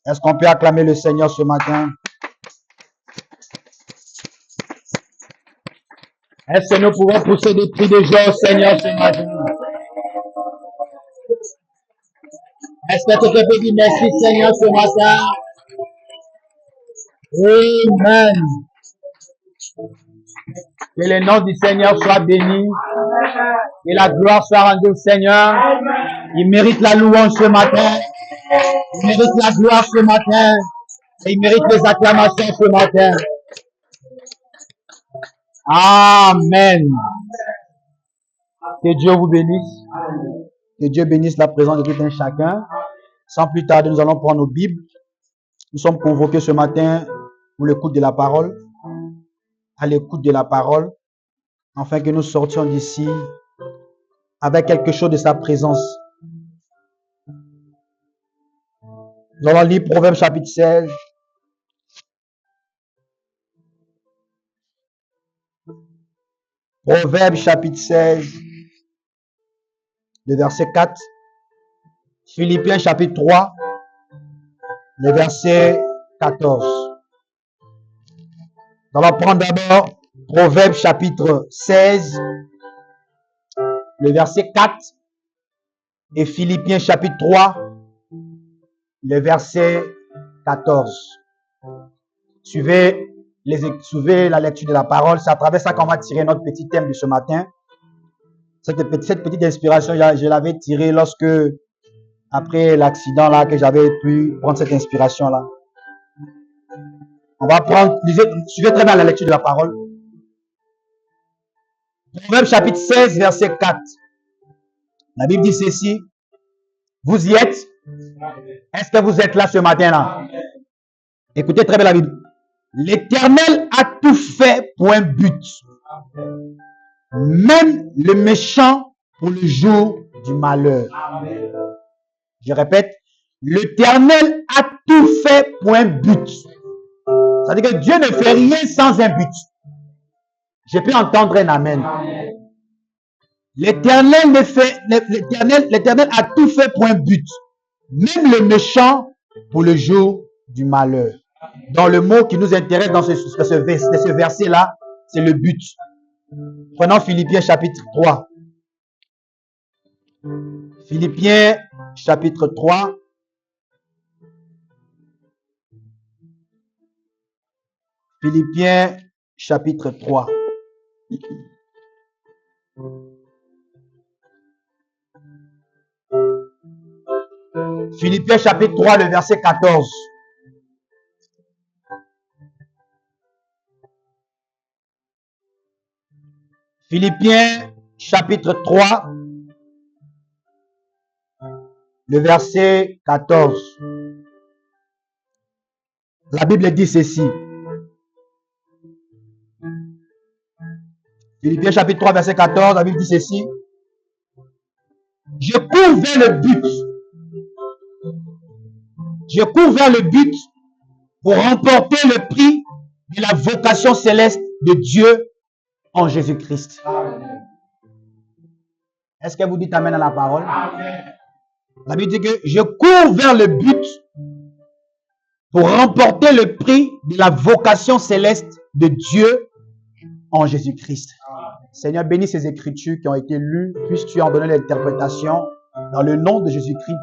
Est-ce qu'on peut acclamer le Seigneur ce matin? Est-ce que nous pouvons pousser des cris de joie au Seigneur ce matin? Est-ce que tu peux dire merci Seigneur ce matin? Amen. Que le nom du Seigneur soit béni. Que la gloire soit rendue au Seigneur. Il mérite la louange ce matin. Il mérite la gloire ce matin. Et il mérite les acclamations ce matin. Amen. Que Dieu vous bénisse. Que Dieu bénisse la présence de tout un chacun. Sans plus tarder, nous allons prendre nos Bibles. Nous sommes convoqués ce matin pour l'écoute de la parole. À l'écoute de la parole. Afin que nous sortions d'ici avec quelque chose de sa présence. Nous allons lire Proverbes chapitre 16. Proverbes chapitre 16, le verset 4. Philippiens chapitre 3, le verset 14. Nous allons prendre d'abord Proverbes chapitre 16, le verset 4. Et Philippiens chapitre 3, le verset 14. Suivez la lecture de la parole. C'est à travers ça qu'on va tirer notre petit thème de ce matin. Cette petite inspiration, je l'avais tirée lorsque, après l'accident là, que j'avais pu prendre cette inspiration là. On va prendre, suivez très bien la lecture de la parole. Proverbe chapitre 16, verset 4. La Bible dit ceci. Vous y êtes? Est-ce que vous êtes là ce matin là? Écoutez très bien la Bible. L'Éternel a tout fait pour un but. Même le méchant pour le jour du malheur. Je répète. L'Éternel a tout fait pour un but. C'est-à-dire que Dieu ne fait rien sans un but. Je peux entendre un amen. L'Éternel a tout fait pour un but. Même le méchant pour le jour du malheur. Dans le mot qui nous intéresse dans ce verset-là, c'est le but. Prenons Philippiens chapitre 3. Philippiens chapitre 3. Philippiens chapitre 3. Philippiens chapitre 3, le verset 14. Philippiens chapitre 3, le verset 14. La Bible dit ceci. Philippiens chapitre 3, verset 14, la Bible dit ceci. Je cours vers le but. Je cours vers le but pour remporter le prix de la vocation céleste de Dieu en Jésus-Christ. Est-ce que vous dites amen à la parole? Amen. La Bible dit que je cours vers le but pour remporter le prix de la vocation céleste de Dieu en Jésus-Christ. Seigneur, bénis ces écritures qui ont été lues. Puisses-tu en donner l'interprétation. Dans le nom de Jésus-Christ,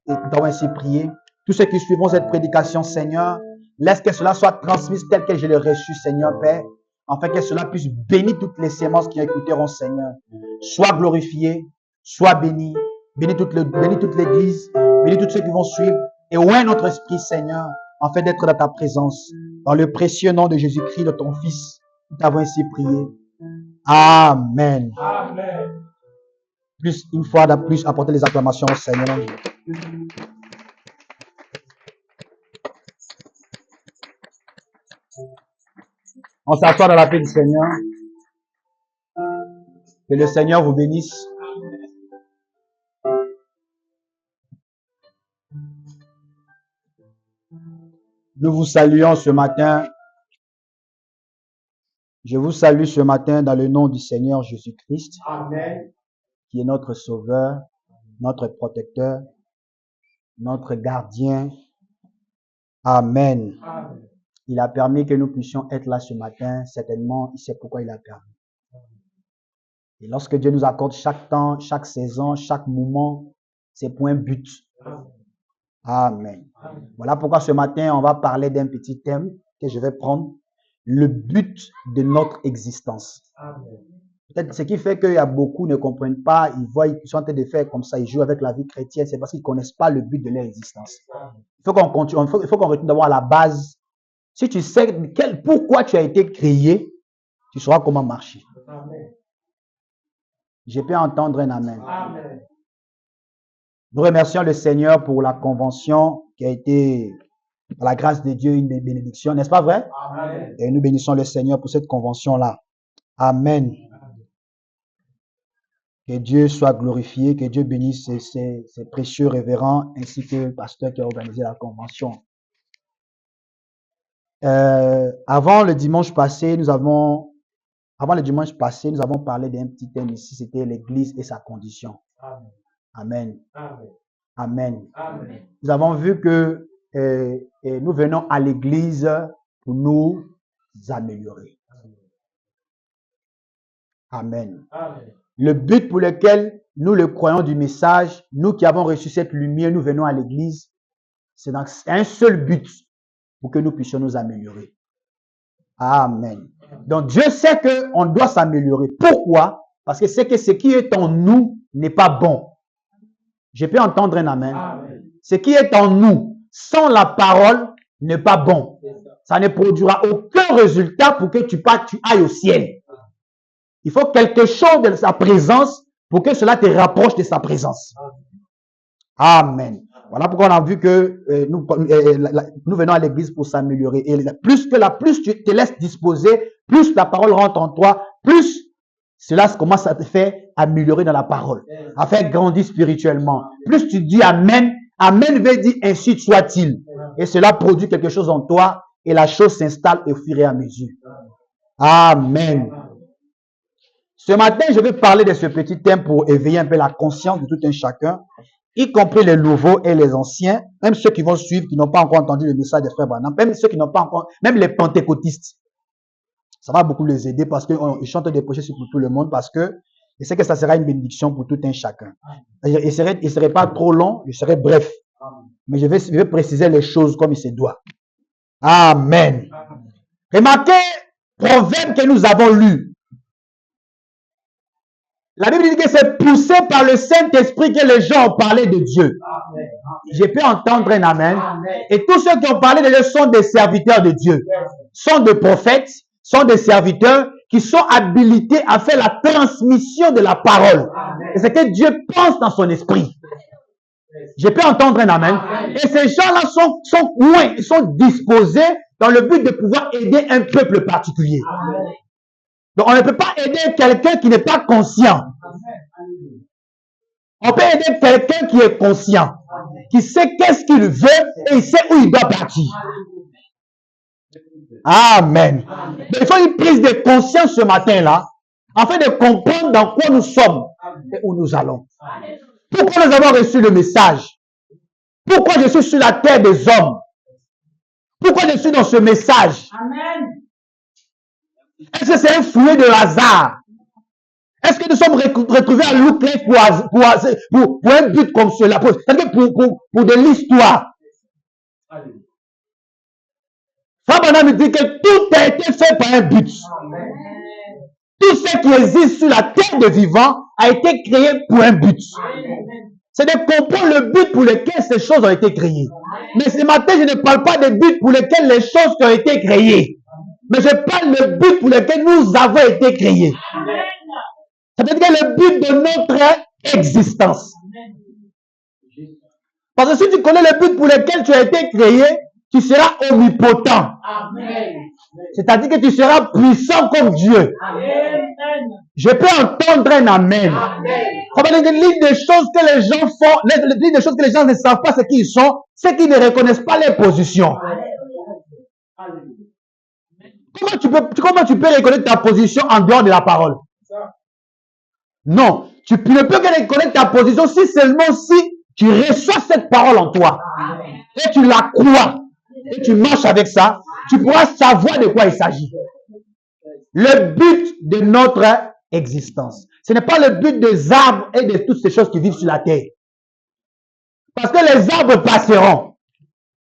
nous t'avons ainsi prié. Tous ceux qui suivront cette prédication, Seigneur, laisse que cela soit transmis tel que je l'ai reçu, Seigneur Père, afin que cela puisse bénir toutes les sémences qui écouteront, Seigneur. Sois glorifié, sois béni, bénis toute l'église, bénis tous ceux qui vont suivre, et ouvre notre esprit, Seigneur, afin d'être dans ta présence. Dans le précieux nom de Jésus-Christ, de ton Fils, nous t'avons ainsi prié. Amen. Amen. Plus, une fois de plus, apportez les acclamations au Seigneur. On s'assoit dans la paix du Seigneur. Que le Seigneur vous bénisse. Nous vous saluons ce matin. Je vous salue ce matin dans le nom du Seigneur Jésus-Christ. Amen. Qui est notre sauveur, notre protecteur, notre gardien, Amen. Il a permis que nous puissions être là ce matin. Certainement, il sait pourquoi il a permis. Et lorsque Dieu nous accorde chaque temps, chaque saison, chaque moment, c'est pour un but. Amen. Voilà pourquoi ce matin, on va parler d'un petit thème que je vais prendre. Le but de notre existence. Peut-être ce qui fait qu'il y a beaucoup ne comprennent pas, ils voient, ils sont en train de faire comme ça, ils jouent avec la vie chrétienne, c'est parce qu'ils ne connaissent pas le but de leur existence. Il faut qu'on continue, il faut qu'on retourne d'abord à la base. Si tu sais pourquoi tu as été créé, tu sauras comment marcher. Je peux entendre un amen. Nous remercions le Seigneur pour la convention qui a été, par la grâce de Dieu, une bénédiction, n'est-ce pas vrai? Amen. Et nous bénissons le Seigneur pour cette convention-là. Amen. Que Dieu soit glorifié, que Dieu bénisse ses précieux révérends ainsi que le pasteur qui a organisé la convention. Avant le dimanche passé, nous avons parlé d'un petit thème ici, c'était l'Église et sa condition. Amen. Amen. Amen. Amen. Nous avons vu que nous venons à l'Église pour nous améliorer. Amen. Amen. Le but pour lequel nous le croyons du message, nous qui avons reçu cette lumière, nous venons à l'Église, c'est un seul but pour que nous puissions nous améliorer. Amen. Donc Dieu sait qu'on doit s'améliorer. Pourquoi? Parce que c'est que ce qui est en nous n'est pas bon. Je peux entendre un amen. Amen. Ce qui est en nous, sans la parole, n'est pas bon. Ça ne produira aucun résultat pour que tu ailles au ciel. Il faut quelque chose de sa présence pour que cela te rapproche de sa présence. Amen. Voilà pourquoi on a vu que nous venons à l'église pour s'améliorer. Et plus tu te laisses disposer, plus la parole rentre en toi, plus cela commence à te faire améliorer dans la parole, à faire grandir spirituellement. Plus tu dis Amen, Amen veut dire ainsi soit-il. Et cela produit quelque chose en toi et la chose s'installe au fur et à mesure. Amen. Ce matin, je vais parler de ce petit thème pour éveiller un peu la conscience de tout un chacun, y compris les nouveaux et les anciens, même ceux qui vont suivre, qui n'ont pas encore entendu le message de Frère Branham, même ceux qui n'ont pas encore, même les pentecôtistes. Ça va beaucoup les aider parce qu'ils chantent des prêches pour tout le monde parce que je sais que ça sera une bénédiction pour tout un chacun. Il ne serait pas trop long, il serait bref. Mais je vais préciser les choses comme il se doit. Amen. Remarquez, proverbe que nous avons lu. La Bible dit que c'est poussé par le Saint-Esprit que les gens ont parlé de Dieu. Amen. Je peux entendre un amen. Amen. Et tous ceux qui ont parlé de Dieu sont des serviteurs de Dieu. Sont des prophètes, sont des serviteurs qui sont habilités à faire la transmission de la parole. Amen. Et c'est que Dieu pense dans son esprit. Je peux entendre un amen. Amen. Et ces gens-là sont disposés dans le but de pouvoir aider un peuple particulier. Amen. Donc, on ne peut pas aider quelqu'un qui n'est pas conscient. On peut aider quelqu'un qui est conscient, qui sait qu'est-ce qu'il veut et il sait où il doit partir. Amen. Donc, il faut une prise de conscience ce matin-là, afin de comprendre dans quoi nous sommes et où nous allons. Pourquoi nous avons reçu le message? Pourquoi je suis sur la terre des hommes? Pourquoi je suis dans ce message? Amen. Est-ce que c'est un fruit de hasard? Est-ce que nous sommes retrouvés à Louclès pour un but comme cela? Pour de l'histoire. Frère Branham me dit que tout a été fait par un but. Amen. Tout ce qui existe sur la terre de vivants a été créé pour un but. Amen. C'est de comprendre le but pour lequel ces choses ont été créées. Amen. Mais ce matin, je ne parle pas des buts pour lesquels les choses ont été créées. Mais je parle du but pour lequel nous avons été créés. C'est-à-dire le but de notre existence. Parce que si tu connais le but pour lequel tu as été créé, tu seras omnipotent. C'est-à-dire que tu seras puissant comme Dieu. Amen. Je peux entendre un amen. L'une des choses que les gens font, l'une des choses que les gens ne savent pas ce qu'ils sont, c'est qu'ils ne reconnaissent pas les positions. Amen. Comment tu peux reconnaître ta position en dehors de la parole? Non, tu ne peux que reconnaître ta position si seulement si tu reçois cette parole en toi. Amen. Et tu la crois. et tu marches avec ça, tu pourras savoir de quoi il s'agit. Le but de notre existence. Ce n'est pas le but des arbres et de toutes ces choses qui vivent sur la terre. Parce que les arbres passeront.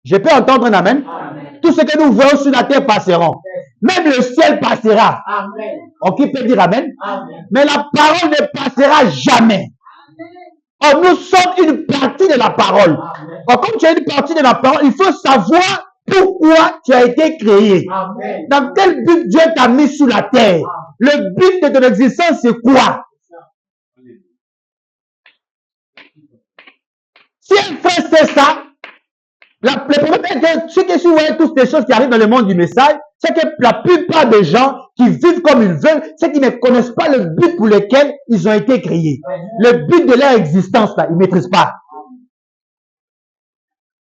Je peux entendre un amen? Amen. Tout ce que nous voyons sur la terre passeront. Même le ciel passera. Amen. Qui peut dire amen? Amen? Mais la parole ne passera jamais. Or, nous sommes une partie de la parole. Or, comme tu es une partie de la parole, il faut savoir pourquoi tu as été créé. Amen. Dans quel but Dieu t'a mis sur la terre. Amen. Le but de ton existence, c'est quoi? Si un frère sait ça, le problème est que ce que si vous voyez toutes ces choses qui arrivent dans le monde du message, c'est que la plupart des gens qui vivent comme ils veulent, c'est qu'ils ne connaissent pas le but pour lequel ils ont été créés. Le but de leur existence, là, ils ne maîtrisent pas.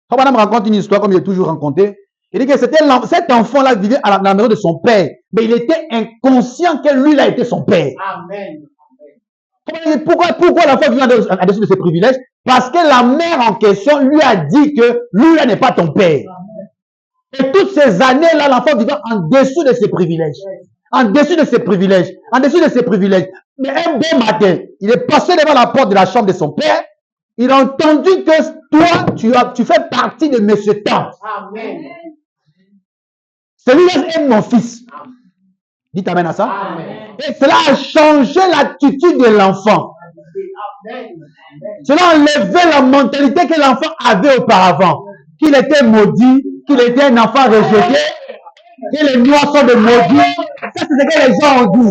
Quand madame raconte une histoire, comme il est toujours raconté, il dit que cet enfant-là vivait à la maison de son père, mais il était inconscient que lui, là, était son père. Amen. Pourquoi l'enfant vit en dessous de ses privilèges? Parce que la mère en question lui a dit que lui, là, n'est pas ton père. Et toutes ces années-là, l'enfant vivait en dessous de ses privilèges. En dessous de ses privilèges. En dessous de ses privilèges. Mais un bon matin, il est passé devant la porte de la chambre de son père. Il a entendu que toi, tu fais partie de M. Temps. Amen. Celui-là est mon fils. Dites amen à ça. Amen. Et cela a changé l'attitude de l'enfant. Cela a enlevé la mentalité que l'enfant avait auparavant. Qu'il était maudit, qu'il était un enfant rejeté, que les noirs sont des maudits. Ça, c'est ce que les gens ont dit.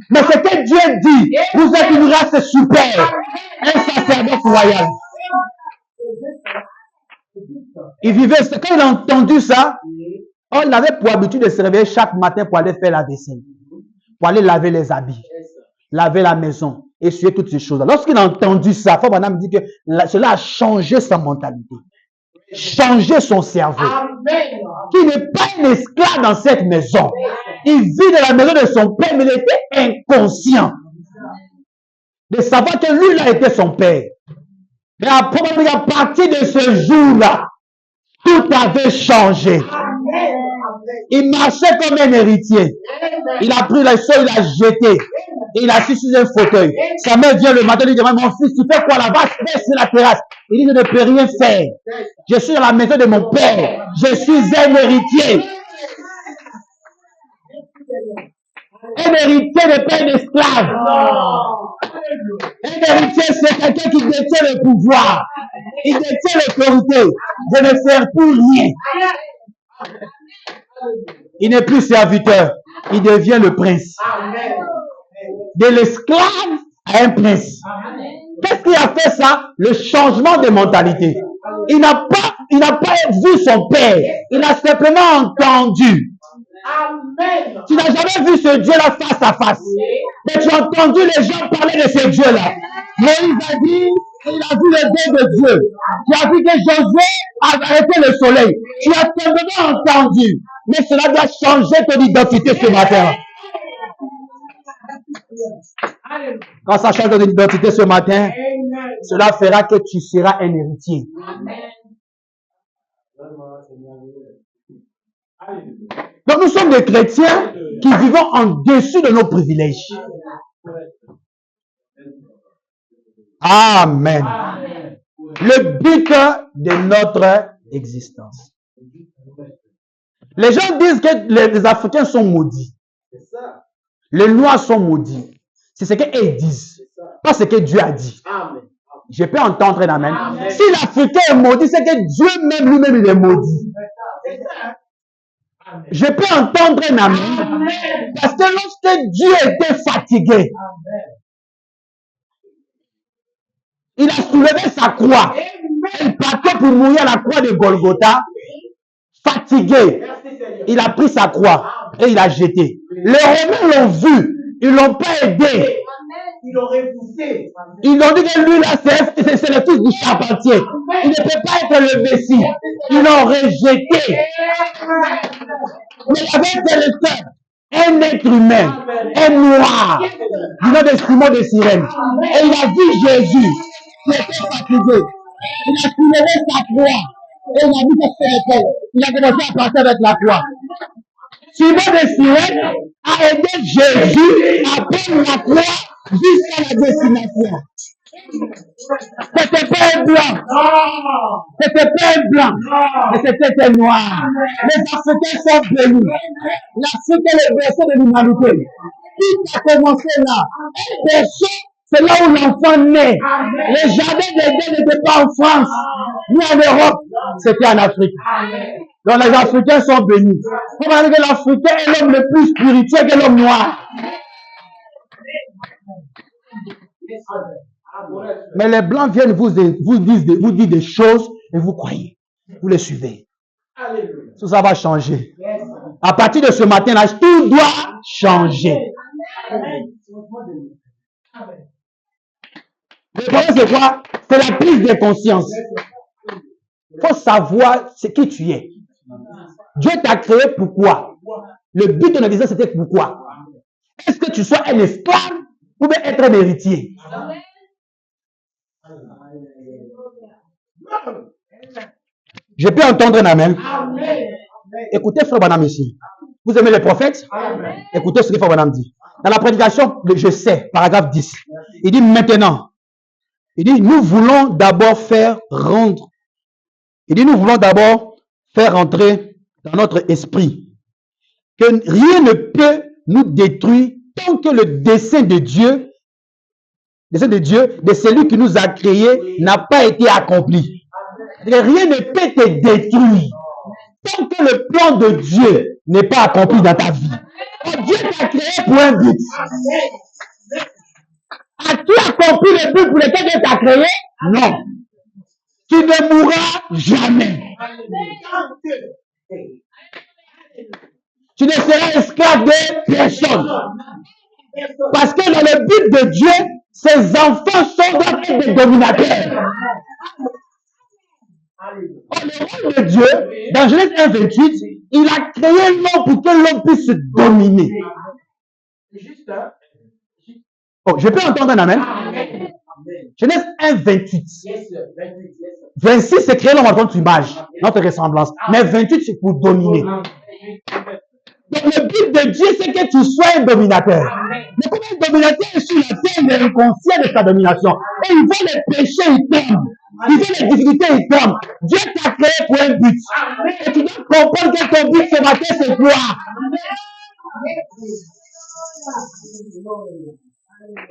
Mais ce que Dieu dit, vous êtes une race super, un sacerdoce royal. Il vivait, quand il a entendu ça, on avait pour habitude de se réveiller chaque matin pour aller faire la vaisselle, pour aller laver les habits, laver la maison, essuyer toutes ces choses. Lorsqu'il a entendu ça, Frère Branham dit que cela a changé sa mentalité, changé son cerveau. Qu'il n'est pas un esclave dans cette maison. Il vit dans la maison de son père, mais il était inconscient de savoir que lui, là, était son père. Mais après, à partir de ce jour-là, tout avait changé. Il marchait comme un héritier. Il a pris le sol, il a jeté. Et il a assis sur un fauteuil. Sa mère vient le matin, lui dit, mon fils, tu fais quoi là-bas? Reste sur la terrasse. Il dit, je ne peux rien faire. Je suis dans la maison de mon père. Je suis un héritier. Un héritier n'est pas un esclave. Un héritier, c'est quelqu'un qui détient le pouvoir. Il détient l'autorité. Je ne sers pour rien. Il n'est plus serviteur. Il devient le prince. De l'esclave à un prince. Qu'est-ce qui a fait ça? Le changement de mentalité. Il n'a pas vu son père. Il a simplement entendu. Amen. Tu n'as jamais vu ce Dieu-là face à face. Mais tu as entendu les gens parler de ce Dieu-là. Moïse a dit, il a vu le Dieu de Dieu. Tu as vu que Josué a arrêté le soleil. Tu as simplement entendu. Mais cela doit changer ton identité ce matin. Quand ça change ton identité ce matin, cela fera que tu seras un héritier. Donc nous sommes des chrétiens qui vivons en dessus de nos privilèges. Amen. Le but de notre existence. Les gens disent que les Africains sont maudits. Les Noirs sont maudits. C'est ce qu'ils disent. Pas ce que Dieu a dit. Je peux entendre un amen. Si l'Africain est maudit, c'est que Dieu même lui-même il est maudit. Je peux entendre un amen. Parce que lorsque Dieu était fatigué, il a soulevé sa croix. Il partait pour mourir à la croix de Golgotha. Fatigué, il a pris sa croix et il a jeté. Les Romains l'ont vu, ils ne l'ont pas aidé. Ils l'ont repoussé. Ils ont dit que lui là, c'est le fils du charpentier. Il ne peut pas être le Messie. Ils l'ont rejeté. Mais il y avait quelqu'un, un être humain, un noir, du nom de Simon de Cyrène. Et il a vu Jésus, qui était fatigué. Il a soulevé sa croix. Et il a mis sa sirène. Il a commencé à passer avec la croix. Simon de Cyrène a aidé Jésus à prendre la croix jusqu'à la destination. C'était pas un blanc. C'était pas un blanc. Mais c'était un noir. Les Africains sont bénis. L'Afrique est le berceau de l'humanité. Tout a commencé là. Un berceau, c'est là où l'enfant naît. Les jardins d'Éden n'étaient pas en France, ni en Europe. C'était en Afrique. Donc les Africains sont bénis. Comment dire que l'Africain est l'homme le plus spirituel que l'homme noir. Mais les Blancs viennent vous dire des choses et vous croyez. Vous les suivez. Tout ça va changer. À partir de ce matin-là, tout doit changer. Le problème, c'est quoi? C'est la prise de conscience. Il faut savoir qui tu es. Dieu t'a créé pourquoi? Le but de notre existence, c'était pourquoi? Est-ce que tu sois un esclave ou bien être un héritier? Je peux entendre un amen. Écoutez Frère Branham ici. Vous aimez les prophètes? Écoutez ce que Frère Branham dit. Dans la prédication, je sais, paragraphe 10, il dit maintenant, il dit nous voulons d'abord faire rendre. Il dit nous voulons d'abord faire rentrer dans notre esprit que rien ne peut nous détruire tant que le dessein de Dieu, de celui qui nous a créés, n'a pas été accompli. Rien ne peut te détruire tant que le plan de Dieu n'est pas accompli dans ta vie. Dieu t'a créé pour un but. As-tu accompli le but pour lequel Dieu t'a créé? Non. Tu ne mourras jamais. Tu ne seras esclave de personne. Parce que dans le but de Dieu, ses enfants doivent être des dominateurs. Le rôle de Dieu, dans Genèse 1:28, il a créé l'homme pour que l'homme puisse se dominer. Oh, je peux entendre un amen? Genèse 1:28. 26, c'est créer l'homme en notre image, notre ressemblance. Mais 28, c'est pour dominer. Donc le but de Dieu, c'est que tu sois un dominateur. Mais comme un dominateur est sur la terre, il est inconscient de sa domination. Et il voit les péchés, il tombe. Il voit les difficultés, il tombe. Dieu t'a créé pour un but. Et tu dois comprendre que ton but ce matin, c'est quoi?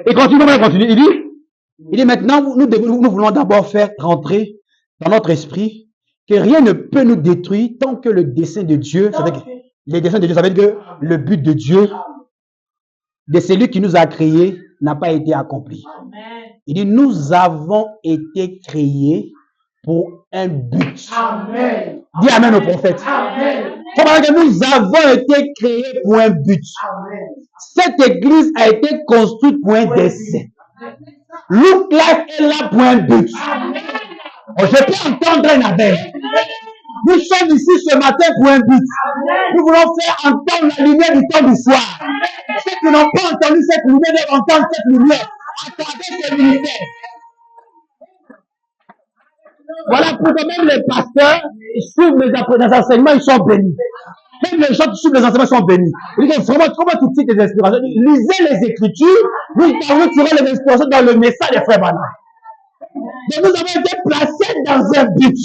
Et continue. Il dit maintenant, nous voulons d'abord faire rentrer dans notre esprit que rien ne peut nous détruire tant que le dessein de Dieu, les desseins de Dieu, ça veut dire que le but de Dieu, de celui qui nous a créés, n'a pas été accompli. Il dit, nous avons été créés pour un but. Amen. Dis amen au prophète. Amen. Comment dire que nous avons été créés pour un but. Amen. Cette église a été construite pour un dessein. Look Life est là pour un but. Oh, je peux entendre un amen. Nous sommes ici ce matin pour un but. Nous voulons faire entendre la lumière du temps du soir. Ceux qui n'ont pas entendu cette lumière doivent entendre cette lumière à travers ce ministère. Voilà pourquoi même les pasteurs suivent les enseignements, ils sont bénis. Même les gens qui suivent les enseignements sont bénis. Ils disent vraiment, comment tu tires tes inspirations? Lisez les Écritures, nous tirons les inspirations dans le message des frères Branham. Donc nous avons été placés dans un but.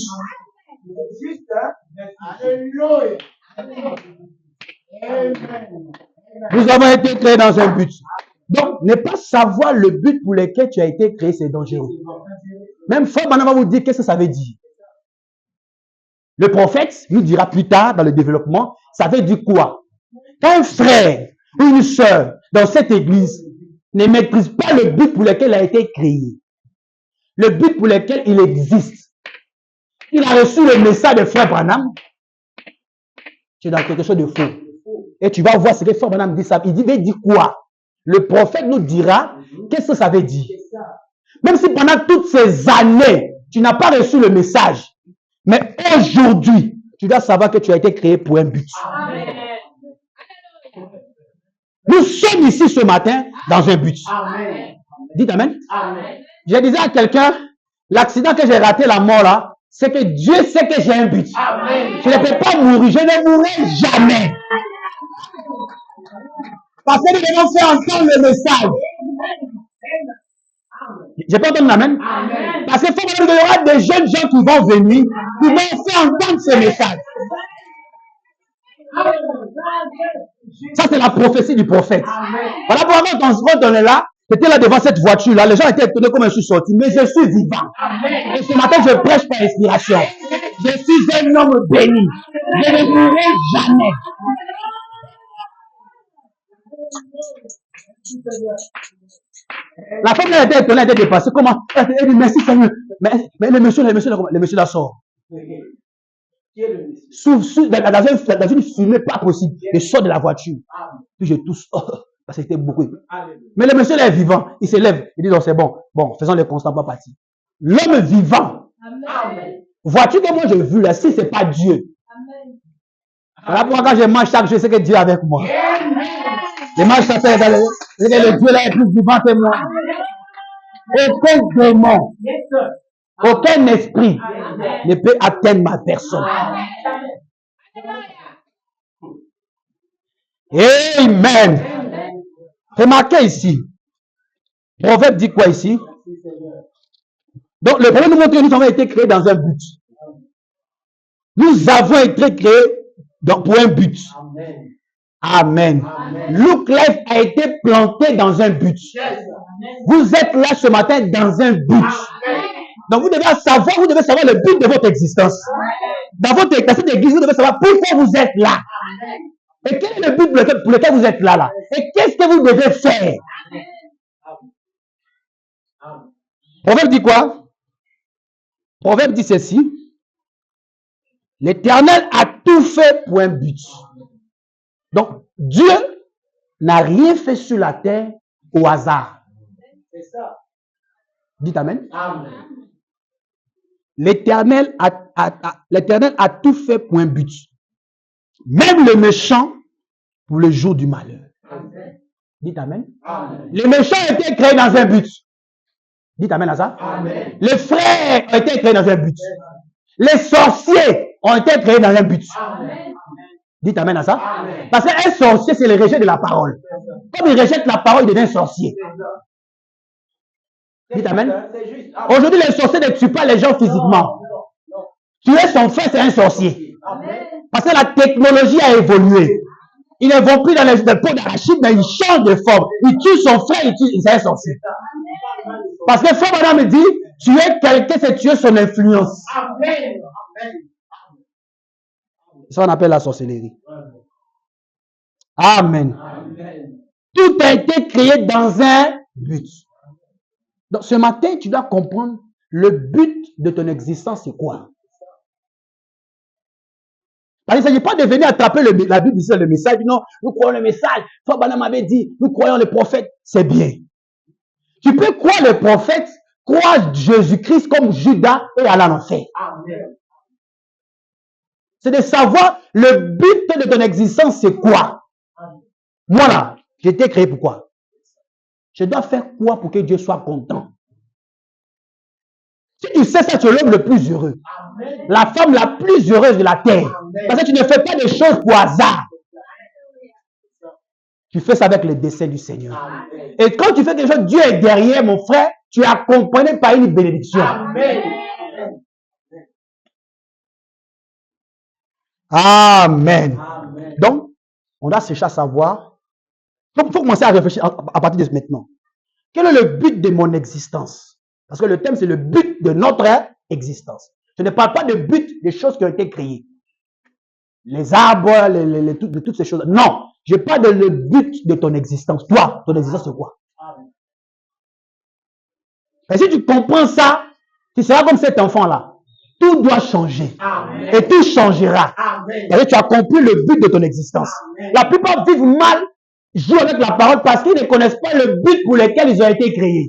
Nous avons été créés dans un but. Donc, ne pas savoir le but pour lequel tu as été créé, c'est dangereux. Même Frère Branham va vous dire qu'est-ce que ça veut dire. Le prophète nous dira plus tard dans le développement, ça veut dire quoi? Qu'un frère ou une sœur dans cette église ne maîtrise pas le but pour lequel il a été créé, le but pour lequel il existe. Il a reçu le message de Frère Branham, tu es dans quelque chose de faux. Et tu vas voir ce que Frère Branham dit ça. Il dit quoi? Le prophète nous dira qu'est-ce que ça veut dire. Même si pendant toutes ces années, tu n'as pas reçu le message. Mais aujourd'hui, tu dois savoir que tu as été créé pour un but. Amen. Nous sommes ici ce matin dans un but. Amen. Dites amen. Amen. Je disais à quelqu'un, l'accident que j'ai raté, la mort là, c'est que Dieu sait que j'ai un but. Je ne peux pas mourir, je ne mourrai jamais. Parce que nous devons faire entendre le message. Je peux entendre l'amen? Parce qu'il faut qu'il y aura des jeunes gens qui vont venir, qui vont faire entendre ce message. Ça, c'est la prophétie du prophète. Voilà pourquoi quand on est là, j'étais là devant cette voiture-là, les gens étaient étonnés comment je suis sorti, mais je suis vivant. Et ce matin, je prêche par inspiration. Je suis un homme béni. Je ne mourrai jamais. La femme là était étonnée, elle était dépassée. Comment? Elle dit merci Seigneur. Mais le monsieur là sort. Dans une fumée pas possible. Je sors de la voiture. Puis je tousse. Parce que c'était beaucoup. Mais le monsieur là est vivant. Il se lève. Il dit non, c'est bon. Bon, faisons les constats, pas partie. L'homme vivant. Vois-tu que moi j'ai vu là, si c'est pas Dieu. Voilà pourquoi quand je mange chaque jour, je sais que Dieu est avec moi. Je mange chaque jour, le Dieu là est plus vivant que moi. Aucun démon, aucun esprit ne peut atteindre ma personne. Amen. Remarquez ici. Proverbe dit quoi ici? Donc, le proverbe nous montre que nous avons été créés dans un but. Nous avons été créés pour un but. Amen. Look Life a été planté dans un but. Vous êtes là ce matin dans un but. Donc, vous devez savoir le but de votre existence. Dans cette église, vous devez savoir pourquoi vous êtes là. Et quel est le but pour lequel vous êtes là? Et qu'est-ce que vous devez faire? Proverbe dit quoi? Proverbe dit ceci. L'Éternel a tout fait pour un but. Donc, Dieu n'a rien fait sur la terre au hasard. C'est ça. Dites Amen. Amen. L'Éternel a tout fait pour un but. Même le méchant pour le jour du malheur. Amen. Dites Amen. Amen. Les méchants ont été créés dans un but. Dites Amen à ça. Amen. Les frères ont été créés dans un but. Les sorciers ont été créés dans un but. Amen. Dites Amen à ça. Amen. Parce qu'un sorcier, c'est le rejet de la parole. Comme il rejette la parole, il devient sorcier. Dites Amen. Aujourd'hui, les sorciers ne tuent pas les gens physiquement. Tuer son frère, c'est un sorcier. Parce que la technologie a évolué. Ils ne vont plus dans les pots d'arachide, mais ils changent de forme. Ils tuent son frère, c'est un sorcier. Parce que frère madame me dit, tuer quelqu'un, c'est tuer son influence. Ça, on appelle la sorcellerie. Amen. Tout a été créé dans un but. Donc, ce matin, tu dois comprendre le but de ton existence, c'est quoi? Il ne s'agit pas de venir attraper la Bible, c'est le message. Non, nous croyons le message. Frère Branham m'avait dit, nous croyons le prophète. C'est bien. Tu peux croire le prophète, croire Jésus-Christ comme Judas et aller en enfer. C'est de savoir le but de ton existence, c'est quoi? Moi là, j'ai été créé pour quoi? Je dois faire quoi pour que Dieu soit content? Si tu sais ça, tu es l'homme le plus heureux. Amen. La femme la plus heureuse de la terre. Amen. Parce que tu ne fais pas des choses pour hasard. Tu fais ça avec le dessein du Seigneur. Amen. Et quand tu fais quelque chose, Dieu est derrière, mon frère, tu es accompagné par une bénédiction. Amen. Amen. Amen. Donc, on doit chercher à savoir. Il faut commencer à réfléchir à partir de maintenant. Quel est le but de mon existence? Parce que le thème, c'est le but de notre existence. Je ne parle pas de but des choses qui ont été créées. Les arbres, de toutes ces choses. Non, je parle de le but de ton existence. Toi, ton existence, c'est quoi? Et si tu comprends ça, tu seras comme cet enfant-là. Tout doit changer. Amen. Et tout changera. Parce que tu as compris le but de ton existence. Amen. La plupart vivent mal, jouent avec la parole parce qu'ils ne connaissent pas le but pour lequel ils ont été créés.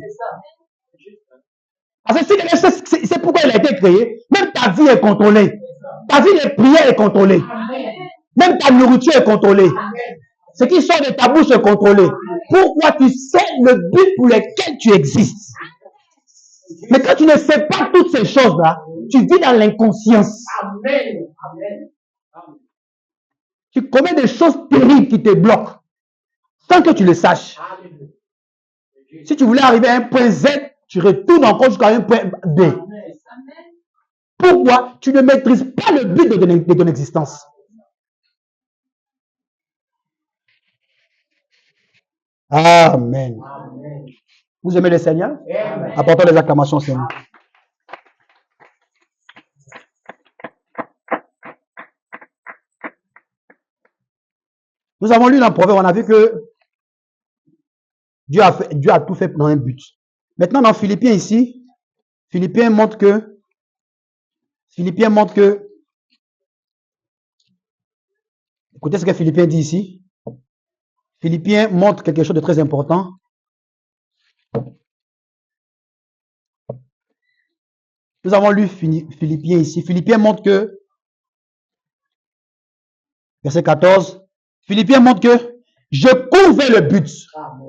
Parce que si c'est pourquoi il a été créé, même ta vie est contrôlée. Ta vie de prière est contrôlée. Même ta nourriture est contrôlée. Ce qui sort de ta bouche est contrôlé. Pourquoi? Tu sais le but pour lequel tu existes. Mais quand tu ne sais pas toutes ces choses-là, tu vis dans l'inconscience. Amen. Amen. Tu commets des choses terribles qui te bloquent sans que tu le saches. Amen. Si tu voulais arriver à un point Z, tu retournes encore jusqu'à un point B. Pourquoi? Tu ne maîtrises pas le but de ton existence. Amen. Amen. Vous aimez le Seigneur? Amen. Apportons les acclamations au Seigneur. Nous avons lu dans le Proverbe, on a vu que Dieu a tout fait dans un but. Maintenant, dans Philippiens ici, Philippiens montre que écoutez ce que Philippiens dit ici. Philippiens montre quelque chose de très important. Nous avons lu Philippiens ici. Philippiens montre que, verset 14, Philippiens montre que je cours vers le but.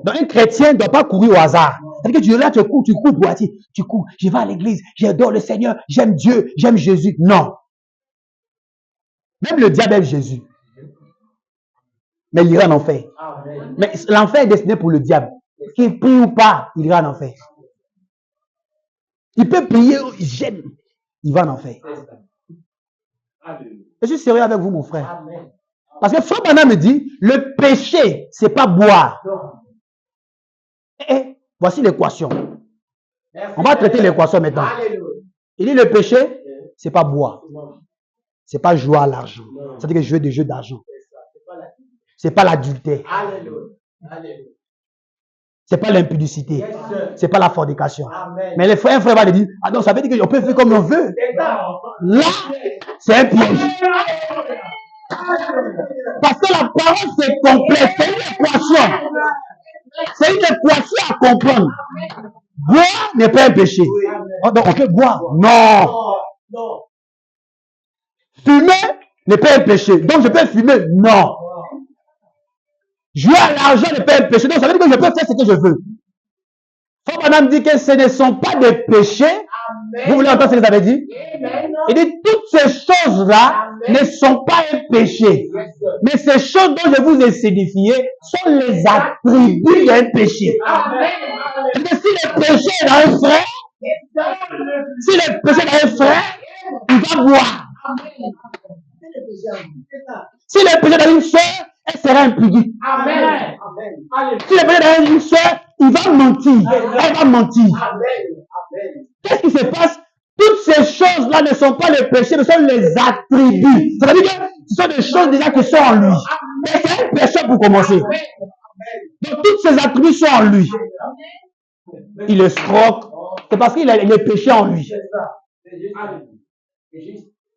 Donc un chrétien ne doit pas courir au hasard. C'est-à-dire que tu es là, tu cours pour dire, tu cours, je vais à l'église, j'adore le Seigneur, j'aime Dieu, j'aime Jésus. Non. Même le diable aime Jésus. Mais il ira en enfer. Mais l'enfer est destiné pour le diable. Qu'il prie ou pas, il ira en enfer. Il peut prier, il gêne, il va en enfer. Je suis sérieux avec vous, mon frère. Parce que Frère Branham me dit, le péché, c'est pas boire. Et voici l'équation. On va traiter l'équation maintenant. Il dit le péché, c'est pas boire. C'est pas jouer à l'argent. C'est-à-dire que jouer des jeux d'argent. C'est pas l'adultère. C'est pas l'impudicité. C'est pas la fornication. Mais un frère va lui dire, ah non, ça veut dire qu'on peut faire comme on veut. Là, c'est un piège. Parce que la parole, c'est complet. C'est une équation. C'est une équation à comprendre. Boire n'est pas un péché. Donc, on peut boire. Non. Fumer n'est pas un péché. Donc, je peux fumer. Non. Jouer à l'argent n'est pas un péché. Donc, ça veut dire que je peux faire ce que je veux. Frère Branham dit que ce ne sont pas des péchés. Amen. Vous voulez entendre ce que ça veut dire? Amen. Il dit toutes ces choses-là ne sont pas un péché. Mais ces choses dont je vous ai signifiées sont les attributs d'un péché. Et si le péché est dans un frère, il va boire. Si le péché est dans une soeur, elle sera impudique. Amen. Si le péché est dans une soeur, il va mentir. Elle va mentir. Qu'est-ce qui se passe? Toutes ces choses-là ne sont pas les péchés, mais sont les attributs. Ça veut dire que ce sont des choses déjà qui sont en lui. Mais c'est un péché pour commencer. Donc toutes ces attributs sont en lui. Il est escroque. C'est parce qu'il a le péché en lui.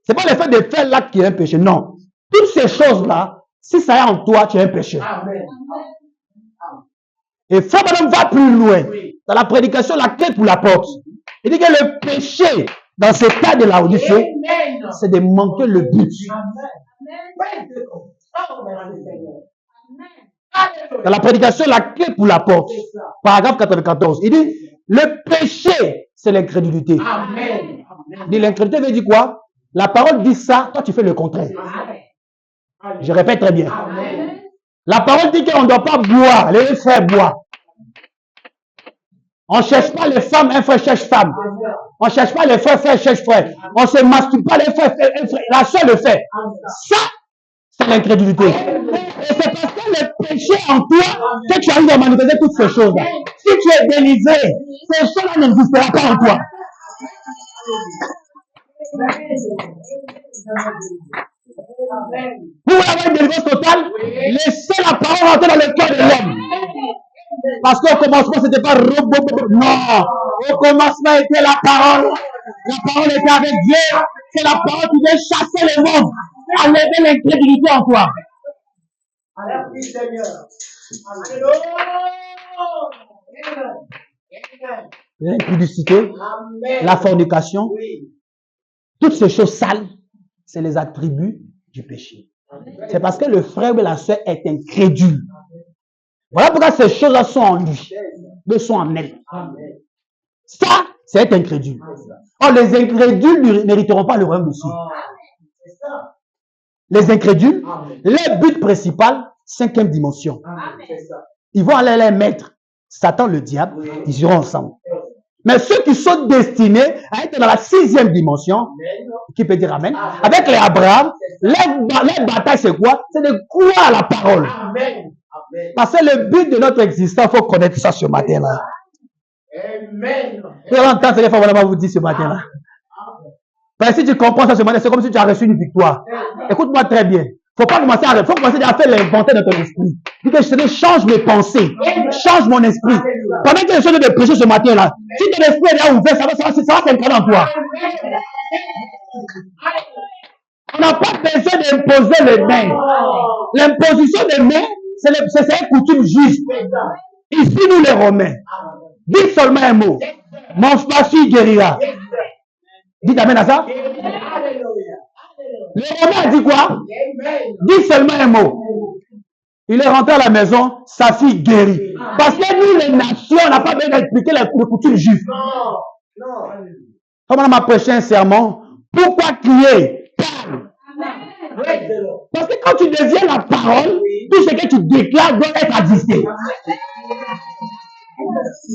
C'est pas le fait de faire l'acte qui est un péché. Non. Toutes ces choses-là, si ça est en toi, tu es un péché. Et Frère Branham va plus loin. Dans la prédication, la clé pour la porte. Il dit que le péché, dans ce cas de la Odyssée, c'est de manquer le but. Dans la prédication, la clé pour la porte. Paragraphe 94. Il dit, le péché, c'est l'incrédulité. Il dit, l'incrédulité veut dire quoi? La parole dit ça, toi tu fais le contraire. Je répète très bien. La parole dit qu'on ne doit pas boire, les frères boivent. On ne cherche pas les femmes, un frère cherche femme. On ne cherche pas les frères, frère cherche frère. On ne se masturbe pas les frères, la soeur le fait. Ça, c'est l'incrédulité. Et c'est parce que le péché en toi que tu arrives à manifester toutes ces choses-là. Si tu es délivré, ces choses-là n'existeront pas en toi. Vous voulez avoir une délivrance totale? Laissez la parole rentrer dans le cœur de l'homme. Parce qu'au commencement, c'était pas non. Au commencement était la parole. La parole était avec Dieu. C'est la parole qui vient chasser le monde, enlever l'incrédulité en toi. L'impudicité, la fornication, toutes ces choses sales, c'est les attributs du péché. C'est parce que le frère ou la soeur est incrédule. Voilà pourquoi ces choses-là sont en lui, mais sont en elle. Ça, c'est être incrédule. Or, les incrédules ne mériteront pas le royaume de Dieu. Les incrédules, leur but principal, 5e dimension. Ils vont aller les mettre. Satan, le diable, ils iront ensemble. Mais ceux qui sont destinés à être dans la 6e dimension, qui peut dire Amen, avec les Abraham, leur bataille, c'est quoi? C'est de croire à la parole. Parce que le but de notre existence, il faut connaître ça ce matin-là. Amen. Vous allez entendre ce que Fabien vous dit ce matin-là. Parce que si tu comprends ça ce matin, c'est comme si tu as reçu une victoire. Écoute-moi très bien. Faut commencer à faire l'inventaire de ton esprit. Dis que je change mes pensées, change mon esprit. Pendant que je suis de prêcher ce matin-là, si ton esprit est là ouvert, ça va s'incarner en toi. On n'a pas besoin d'imposer les mains. L'imposition des mains, c'est une coutume juste. Ici, nous les Romains, dites seulement un mot. Mon spassi guérira. Dites amen à ça. Le Romain a dit quoi? Dis seulement un mot. Il est rentré à la maison, sa fille guérit. Parce que nous, les nations, on n'a pas besoin d'expliquer les coutumes juives. Comme on m'a prêché un sermon, pourquoi crier? Parle. Parce que quand tu deviens la parole, tout ce que tu déclares doit être existé.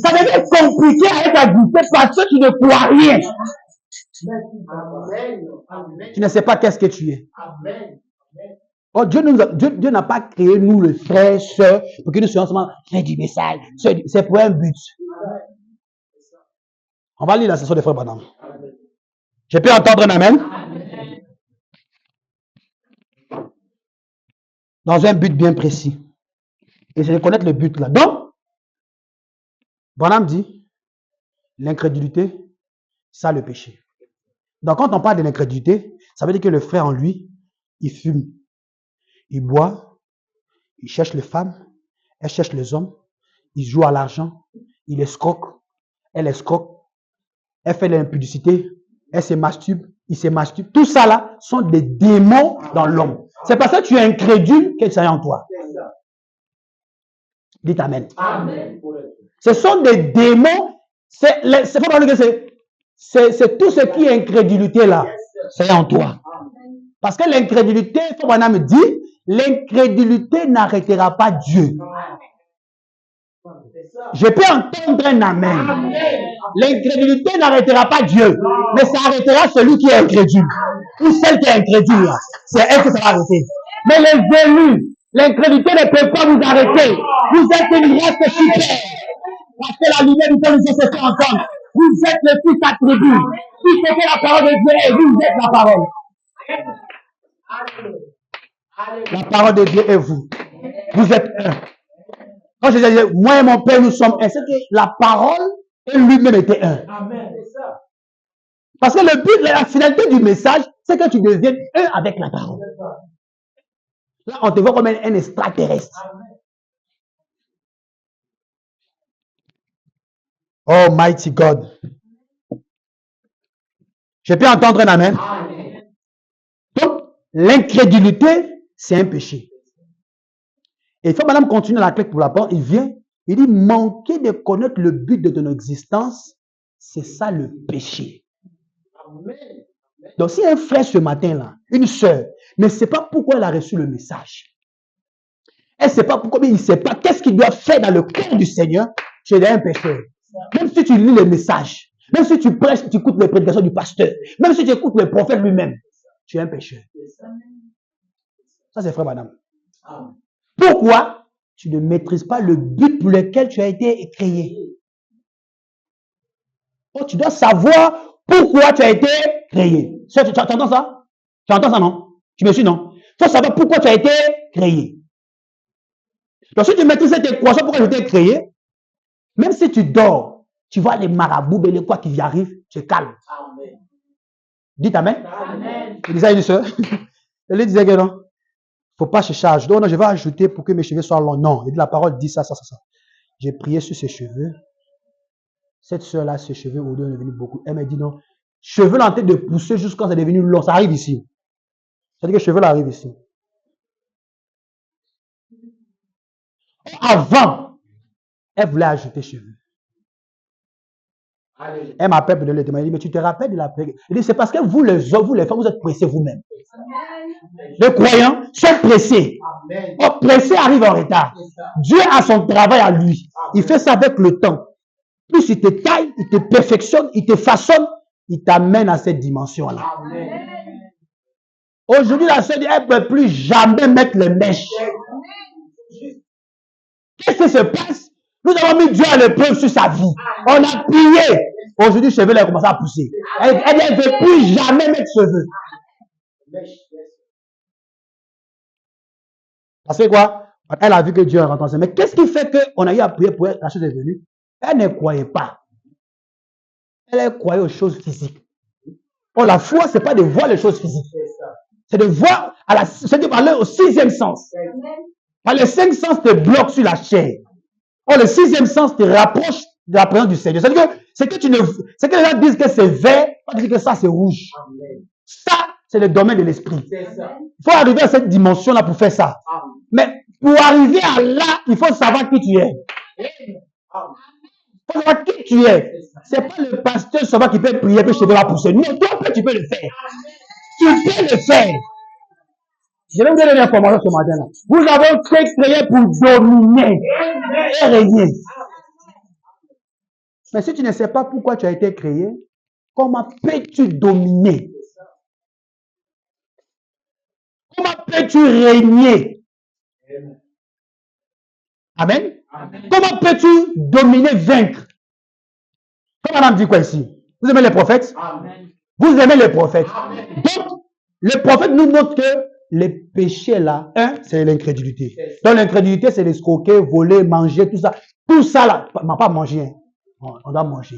Ça devient compliqué à être existé parce que tu ne crois rien. Tu ne sais pas qu'est-ce que tu es. Oh, Dieu n'a pas créé nous, les frères, sœurs, pour que nous soyons seulement frères du message. C'est pour un but. On va lire la session des frères Branham. Je peux entendre un amen? Dans un but bien précis. Et c'est de connaître le but là. Donc, Branham dit, l'incrédulité, ça le péché. Donc, quand on parle de l'incrédulité, ça veut dire que le frère en lui, il fume, il boit, il cherche les femmes, elle cherche les hommes, il joue à l'argent, il escroque, elle fait l'impudicité, elle se masturbe, il se masturbe. Tout ça là sont des démons dans l'homme. C'est parce que tu es incrédule que ça est en toi. Dites Amen. Ce sont des démons. C'est tout ce qui est incrédulité là. C'est en toi. Parce que l'incrédulité, il faut me dit, l'incrédulité n'arrêtera pas Dieu. Je peux entendre un amen. L'incrédulité n'arrêtera pas Dieu, mais ça arrêtera celui qui est incrédule. Ou celle qui est incrédule. C'est elle que ça va arrêter. Mais les élus, l'incrédulité ne peut pas vous arrêter. Vous êtes une race super. Parce que la lumière du temps nous se fait entendre. Vous êtes le fils attribut. Si c'était la parole de Dieu et vous êtes la parole. La parole de Dieu est vous. Vous êtes un. Quand je disais, moi et mon Père, nous sommes un, c'est que la parole et lui-même étaient un. Parce que le but, la finalité du message, c'est que tu deviennes un avec la parole. Là, on te voit comme un extraterrestre. Oh, mighty God. Je peux entendre un amen. Donc, l'incrédulité, c'est un péché. Et il faut madame continuer la clé pour la porte. Il vient, il dit, manquer de connaître le but de ton existence, c'est ça le péché. Donc, si un frère ce matin-là, une sœur, ne sait pas pourquoi elle a reçu le message, elle ne sait pas pourquoi, mais il ne sait pas qu'est-ce qu'il doit faire dans le cœur du Seigneur, tu es un pécheur. Même si tu lis les messages, même si tu prêches, tu écoutes les prédications du pasteur, même si tu écoutes le prophète lui-même, tu es un pécheur. Ça, c'est frère madame. Pourquoi tu ne maîtrises pas le but pour lequel tu as été créé? Oh, tu dois savoir pourquoi tu as été créé. Tu entends ça? Tu entends ça, non? Tu me suis, non? Il faut savoir pourquoi tu as été créé. Donc, si tu maîtrises cette équation, pourquoi tu as été créé, même si tu dors, tu vois les marabouts, les quoi qui y arrivent, tu es calme. Amen. Dites Amen. Amen. Je disais à une soeur, elle disait que non. Il ne faut pas chercher à ajouter. Non, je vais ajouter pour que mes cheveux soient longs. Non, et la parole dit ça. J'ai prié sur ses cheveux. Cette soeur-là, ses cheveux au dos sont devenus beaucoup. Elle m'a dit non. Cheveux là en train de pousser jusqu'à c'est devenu long. Ça arrive ici. Ça veut dire que cheveux là arrivent ici. Avant, elle voulait ajouter cheveux. Alléluia. Elle m'appelle pour donner le témoignage. Il dit, mais tu te rappelles de la prière? Il dit, c'est parce que vous les hommes, vous les femmes, vous êtes pressés vous-même. Les croyants sont pressés. Amen. Oh, pressés arrivent en retard. C'est ça. Dieu a son travail à lui. Il fait ça avec le temps. Plus il te taille, il te perfectionne, il te façonne, il t'amène à cette dimension-là. Amen. Aujourd'hui, la sœur dit, elle ne peut plus jamais mettre les mèches. Qu'est-ce qui se passe? Nous avons mis Dieu à l'épreuve sur sa vie. On a prié. Aujourd'hui, cheveux là, commencé à pousser. Elle ne veut plus jamais mettre cheveux. Parce que quoi? Elle a vu que Dieu est rentré. Mais qu'est-ce qui fait qu'on a eu à prier pour elle, la chose est venue? Elle ne croyait pas. Elle croyait aux choses physiques. Oh, la foi, ce n'est pas de voir les choses physiques. C'est de voir, c'est de parler au sixième sens. Par les cinq sens te bloquent sur la chair. Oh, le sixième sens te rapproche de la présence du Seigneur. C'est-à-dire que c'est que les gens disent que c'est vert, on dit que ça c'est rouge. Ça, c'est le domaine de l'esprit. Il faut arriver à cette dimension-là pour faire ça. Mais pour arriver à là, il faut savoir qui tu es. Il faut savoir qui tu es. C'est pas le pasteur seulement qui peut prier que je vais la pousser. Non, toi, tu peux le faire. Tu peux le faire. Je vais vous donner l'information ce matin-là. Vous avez été créé pour dominer et régner. Mais si tu ne sais pas pourquoi tu as été créé, comment peux-tu dominer? Comment peux-tu régner? Amen. Amen. Comment peux-tu dominer, vaincre? Comme madame dit quoi ici? Vous aimez les prophètes? Amen. Vous aimez les prophètes? Amen. Donc, le prophète nous montre que les péchés là, c'est l'incrédulité. Donc l'incrédulité, c'est l'escroquer, voler, manger, tout ça. Tout ça là, on ne va pas manger. On doit manger.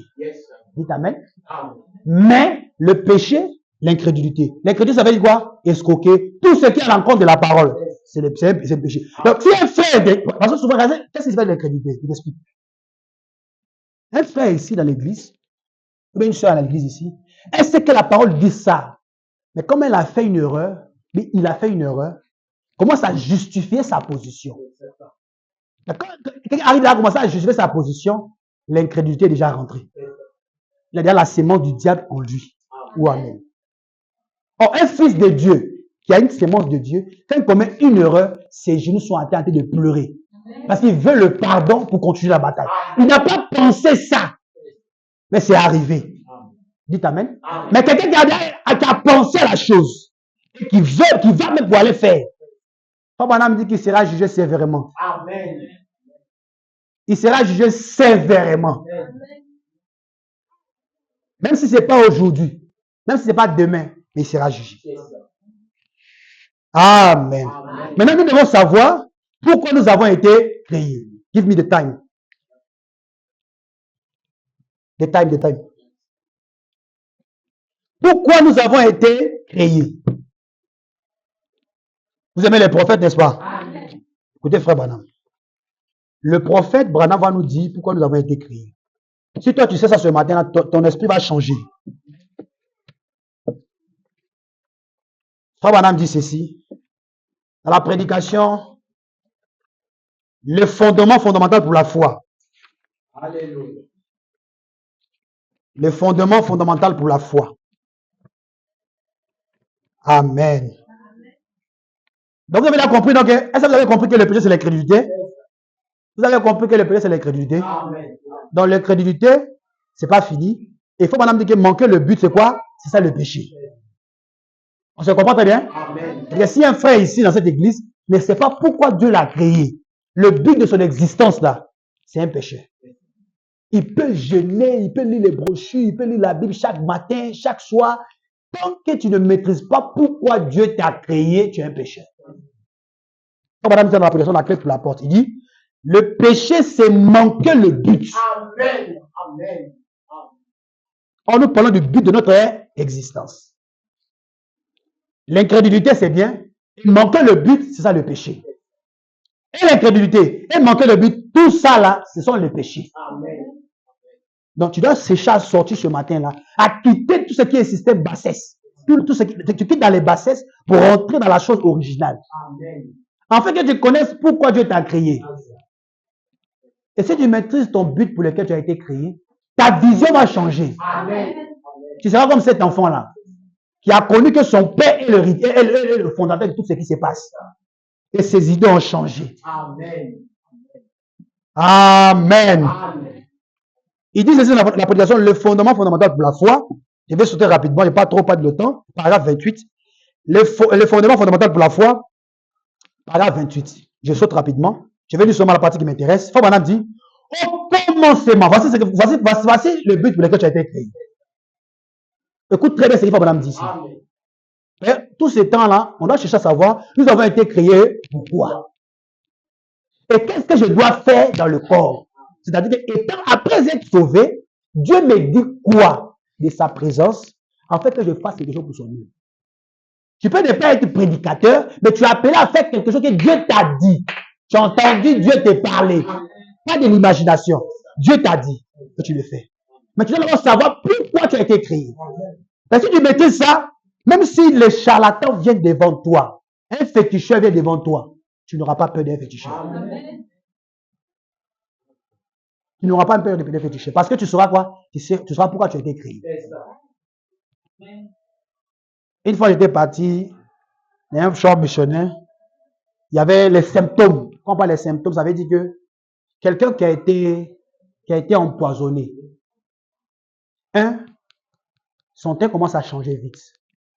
Dites amen. Amen. Mais le péché, l'incrédulité. L'incrédulité, ça veut dire quoi? Escroquer. Tout ce qui est à l'encontre de la parole, c'est le péché. Donc si un frère, parce que souvent, qu'est-ce qui se fait de l'incrédulité? Il explique. Un frère ici dans l'église, ou bien une soeur dans l'église ici, elle sait que la parole dit ça. Mais comme elle a fait une erreur, mais il a fait une erreur, commence à justifier sa position. Quand quelqu'un arrive à commencer à justifier sa position, l'incrédulité est déjà rentrée. Il a déjà la sémence du diable en lui. Ou en elle. Or, un fils de Dieu qui a une sémence de Dieu, quand il commet une erreur, ses genoux sont en train de pleurer. Parce qu'il veut le pardon pour continuer la bataille. Il n'a pas pensé ça. Mais c'est arrivé. Dites amen. Mais quelqu'un qui a pensé à la chose, et qui va même pour aller faire. Papa Nam dit qu'il sera jugé sévèrement. Amen. Il sera jugé sévèrement. Même si ce n'est pas aujourd'hui, même si ce n'est pas demain, mais il sera jugé. Amen. Amen. Maintenant, nous devons savoir pourquoi nous avons été créés. Give me the time. The time. Pourquoi nous avons été créés? Vous aimez les prophètes, n'est-ce pas? Amen. Écoutez, frère Branham. Le prophète Branham va nous dire pourquoi nous avons été créés. Si toi tu sais ça ce matin, ton esprit va changer. Frère Branham dit ceci. Dans la prédication, le fondement fondamental pour la foi. Alléluia. Le fondement fondamental pour la foi. Amen. Donc vous avez compris, donc, est-ce que vous avez compris que le péché c'est l'incrédulité? Vous avez compris que le péché c'est l'incrédulité? Donc l'incrédulité, c'est pas fini. Et il faut madame dire que manquer le but, c'est quoi? C'est ça le péché. On se comprend très bien? Amen. Et si un frère ici dans cette église ne sait pas pourquoi Dieu l'a créé, le but de son existence là, c'est un péché. Il peut jeûner, il peut lire les brochures, il peut lire la Bible chaque matin, chaque soir. Tant que tu ne maîtrises pas pourquoi Dieu t'a créé, tu es un pécheur. Quand madame dit dans la prédication, la clé pour la porte, il dit, le péché, c'est manquer le but. Amen. Amen. Or, nous parlons du but de notre existence. L'incrédulité, c'est bien. Manquer le but, c'est ça le péché. Et l'incrédulité, et manquer le but, tout ça là, ce sont les péchés. Amen. Donc, tu dois sécher à sortir ce matin-là, à quitter tout ce qui est système bassesse. Tout ce qui, tu quittes dans les bassesses pour rentrer dans la chose originale. Amen. En fait, que tu connaisses pourquoi Dieu t'a créé. Et si tu maîtrises ton but pour lequel tu as été créé, Ta vision va changer. Amen. Tu seras comme cet enfant-là, qui a connu que son père est le fondateur de tout ce qui se passe. Et ses idées ont changé. Amen. Amen. Amen. Il dit ceci dans la prédication, le fondement fondamental pour la foi. Je vais sauter rapidement, je n'ai pas trop pas de temps. Paragraphe 28. Le fondement fondamental pour la foi. Paragraphe 28. Je saute rapidement. Je vais lire seulement la partie qui m'intéresse. Frère Branham dit, au commencement, voici le but pour lequel tu as été créé. Écoute très bien ce que Frère Branham dit ici. Amen. Et tous ces temps-là, on doit chercher à savoir, nous avons été créés pourquoi. Et qu'est-ce que je dois faire dans le corps? C'est-à-dire que après être sauvé, Dieu me dit quoi de sa présence, en fait que je fasse quelque chose pour son nom. Tu peux ne pas être prédicateur, mais tu es appelé à faire quelque chose que Dieu t'a dit. Tu as entendu Dieu te parler. Pas de l'imagination. Dieu t'a dit que tu le fais. Mais tu dois d'abord savoir pourquoi tu as été créé. Parce que si tu mettais ça, même si les charlatans viennent devant toi, un féticheur vient devant toi, tu n'auras pas peur d'un féticheur. Amen. Tu n'auras pas peur d'un féticheur. Parce que tu sauras quoi? Tu sauras pourquoi tu as été créé. C'est ça. Une fois j'étais parti dans un champ missionnaire, il y avait les symptômes. Quand on parle des symptômes, ça veut dire que quelqu'un qui a été empoisonné, son teint commence à changer vite.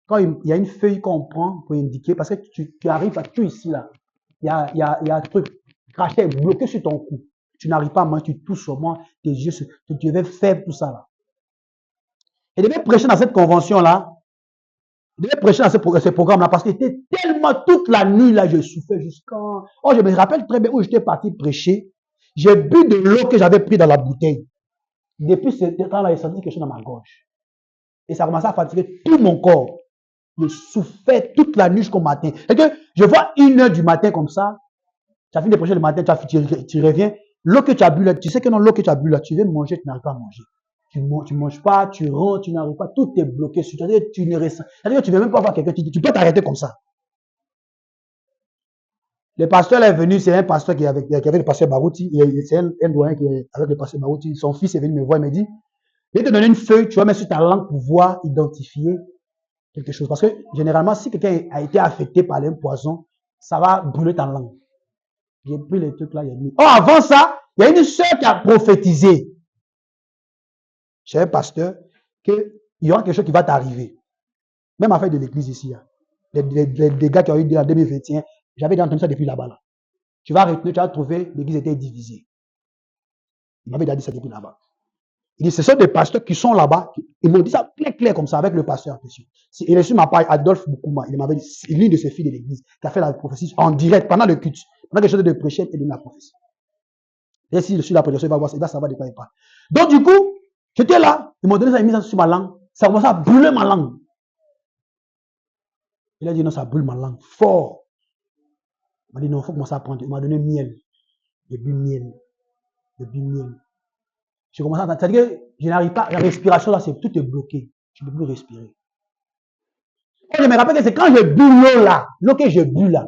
Quand il y a une feuille qu'on prend pour indiquer, parce que tu arrives à tout ici là, il y a un truc craché, bloqué sur ton cou. Tu n'arrives pas à manger, tu touches sur moi, tes yeux, tu devais faire tout ça là. Il devait prêcher dans cette convention là. Il devait prêcher dans ce programme-là parce qu'il était tellement toute la nuit là, je souffrais jusqu'à. Oh, je me rappelle très bien où j'étais parti prêcher. J'ai bu de l'eau que j'avais pris dans la bouteille. Depuis ce temps-là, j'ai senti quelque chose dans ma gorge. Et ça commençait à fatiguer tout mon corps. Je souffrais toute la nuit jusqu'au matin. Et que je vois 1h du matin comme ça. Tu as fini de prêcher le matin, tu reviens. L'eau que tu as bu là, tu sais que non, l'eau que tu as bu là, tu viens manger, tu n'arrives pas à manger. Tu ne manges pas, tu rentres, tu n'arrives pas, tout est bloqué. C'est-à-dire que tu ne ressens. C'est-à-dire que tu ne veux même pas voir quelqu'un, tu peux t'arrêter comme ça. Le pasteur là est venu, c'est un pasteur qui est avec le pasteur Barouti, c'est un doyen qui est avec le pasteur Barouti. Son fils est venu me voir, il me dit, je vais te donner une feuille, tu vas mettre sur ta langue pour voir identifier quelque chose. Parce que généralement, si quelqu'un a été affecté par un poison, ça va brûler ta langue. J'ai pris les trucs là, il y a mis. Oh, avant ça, il y a une sœur qui a prophétisé. Chez un pasteur, qu'il y aura quelque chose qui va t'arriver. Même en fait de l'église ici, hein. Les dégâts qui ont eu en 2021, j'avais entendu ça depuis là-bas. Là. Tu vas trouver, l'église était divisée. Il m'avait déjà dit ça depuis là-bas. Il dit, ce sont des pasteurs qui sont là-bas. Ils m'ont dit ça clair comme ça avec le pasteur en question. Il est sur ma page, Adolphe Boukouma. Il m'avait dit, c'est l'une de ses filles de l'église qui a fait la prophétie en direct pendant le culte. Pendant que je faisais de prêcher et de la prophétie. Et si je suis la prédication, il va savoir de quoi il parle. Donc du coup, j'étais là. Ils m'ont donné ça, ils m'ont mis ça sur ma langue. Ça commençait à brûler ma langue. Il a dit, non, ça brûle ma langue fort. Il m'a dit, non, il faut commencer à prendre. Il m'a donné miel. J'ai bu miel. J'ai commencé à entendre. C'est-à-dire que je n'arrive pas, la respiration là, tout est bloqué. Je ne peux plus respirer. Et je me rappelle que c'est quand j'ai bu l'eau là, l'eau que j'ai bu là,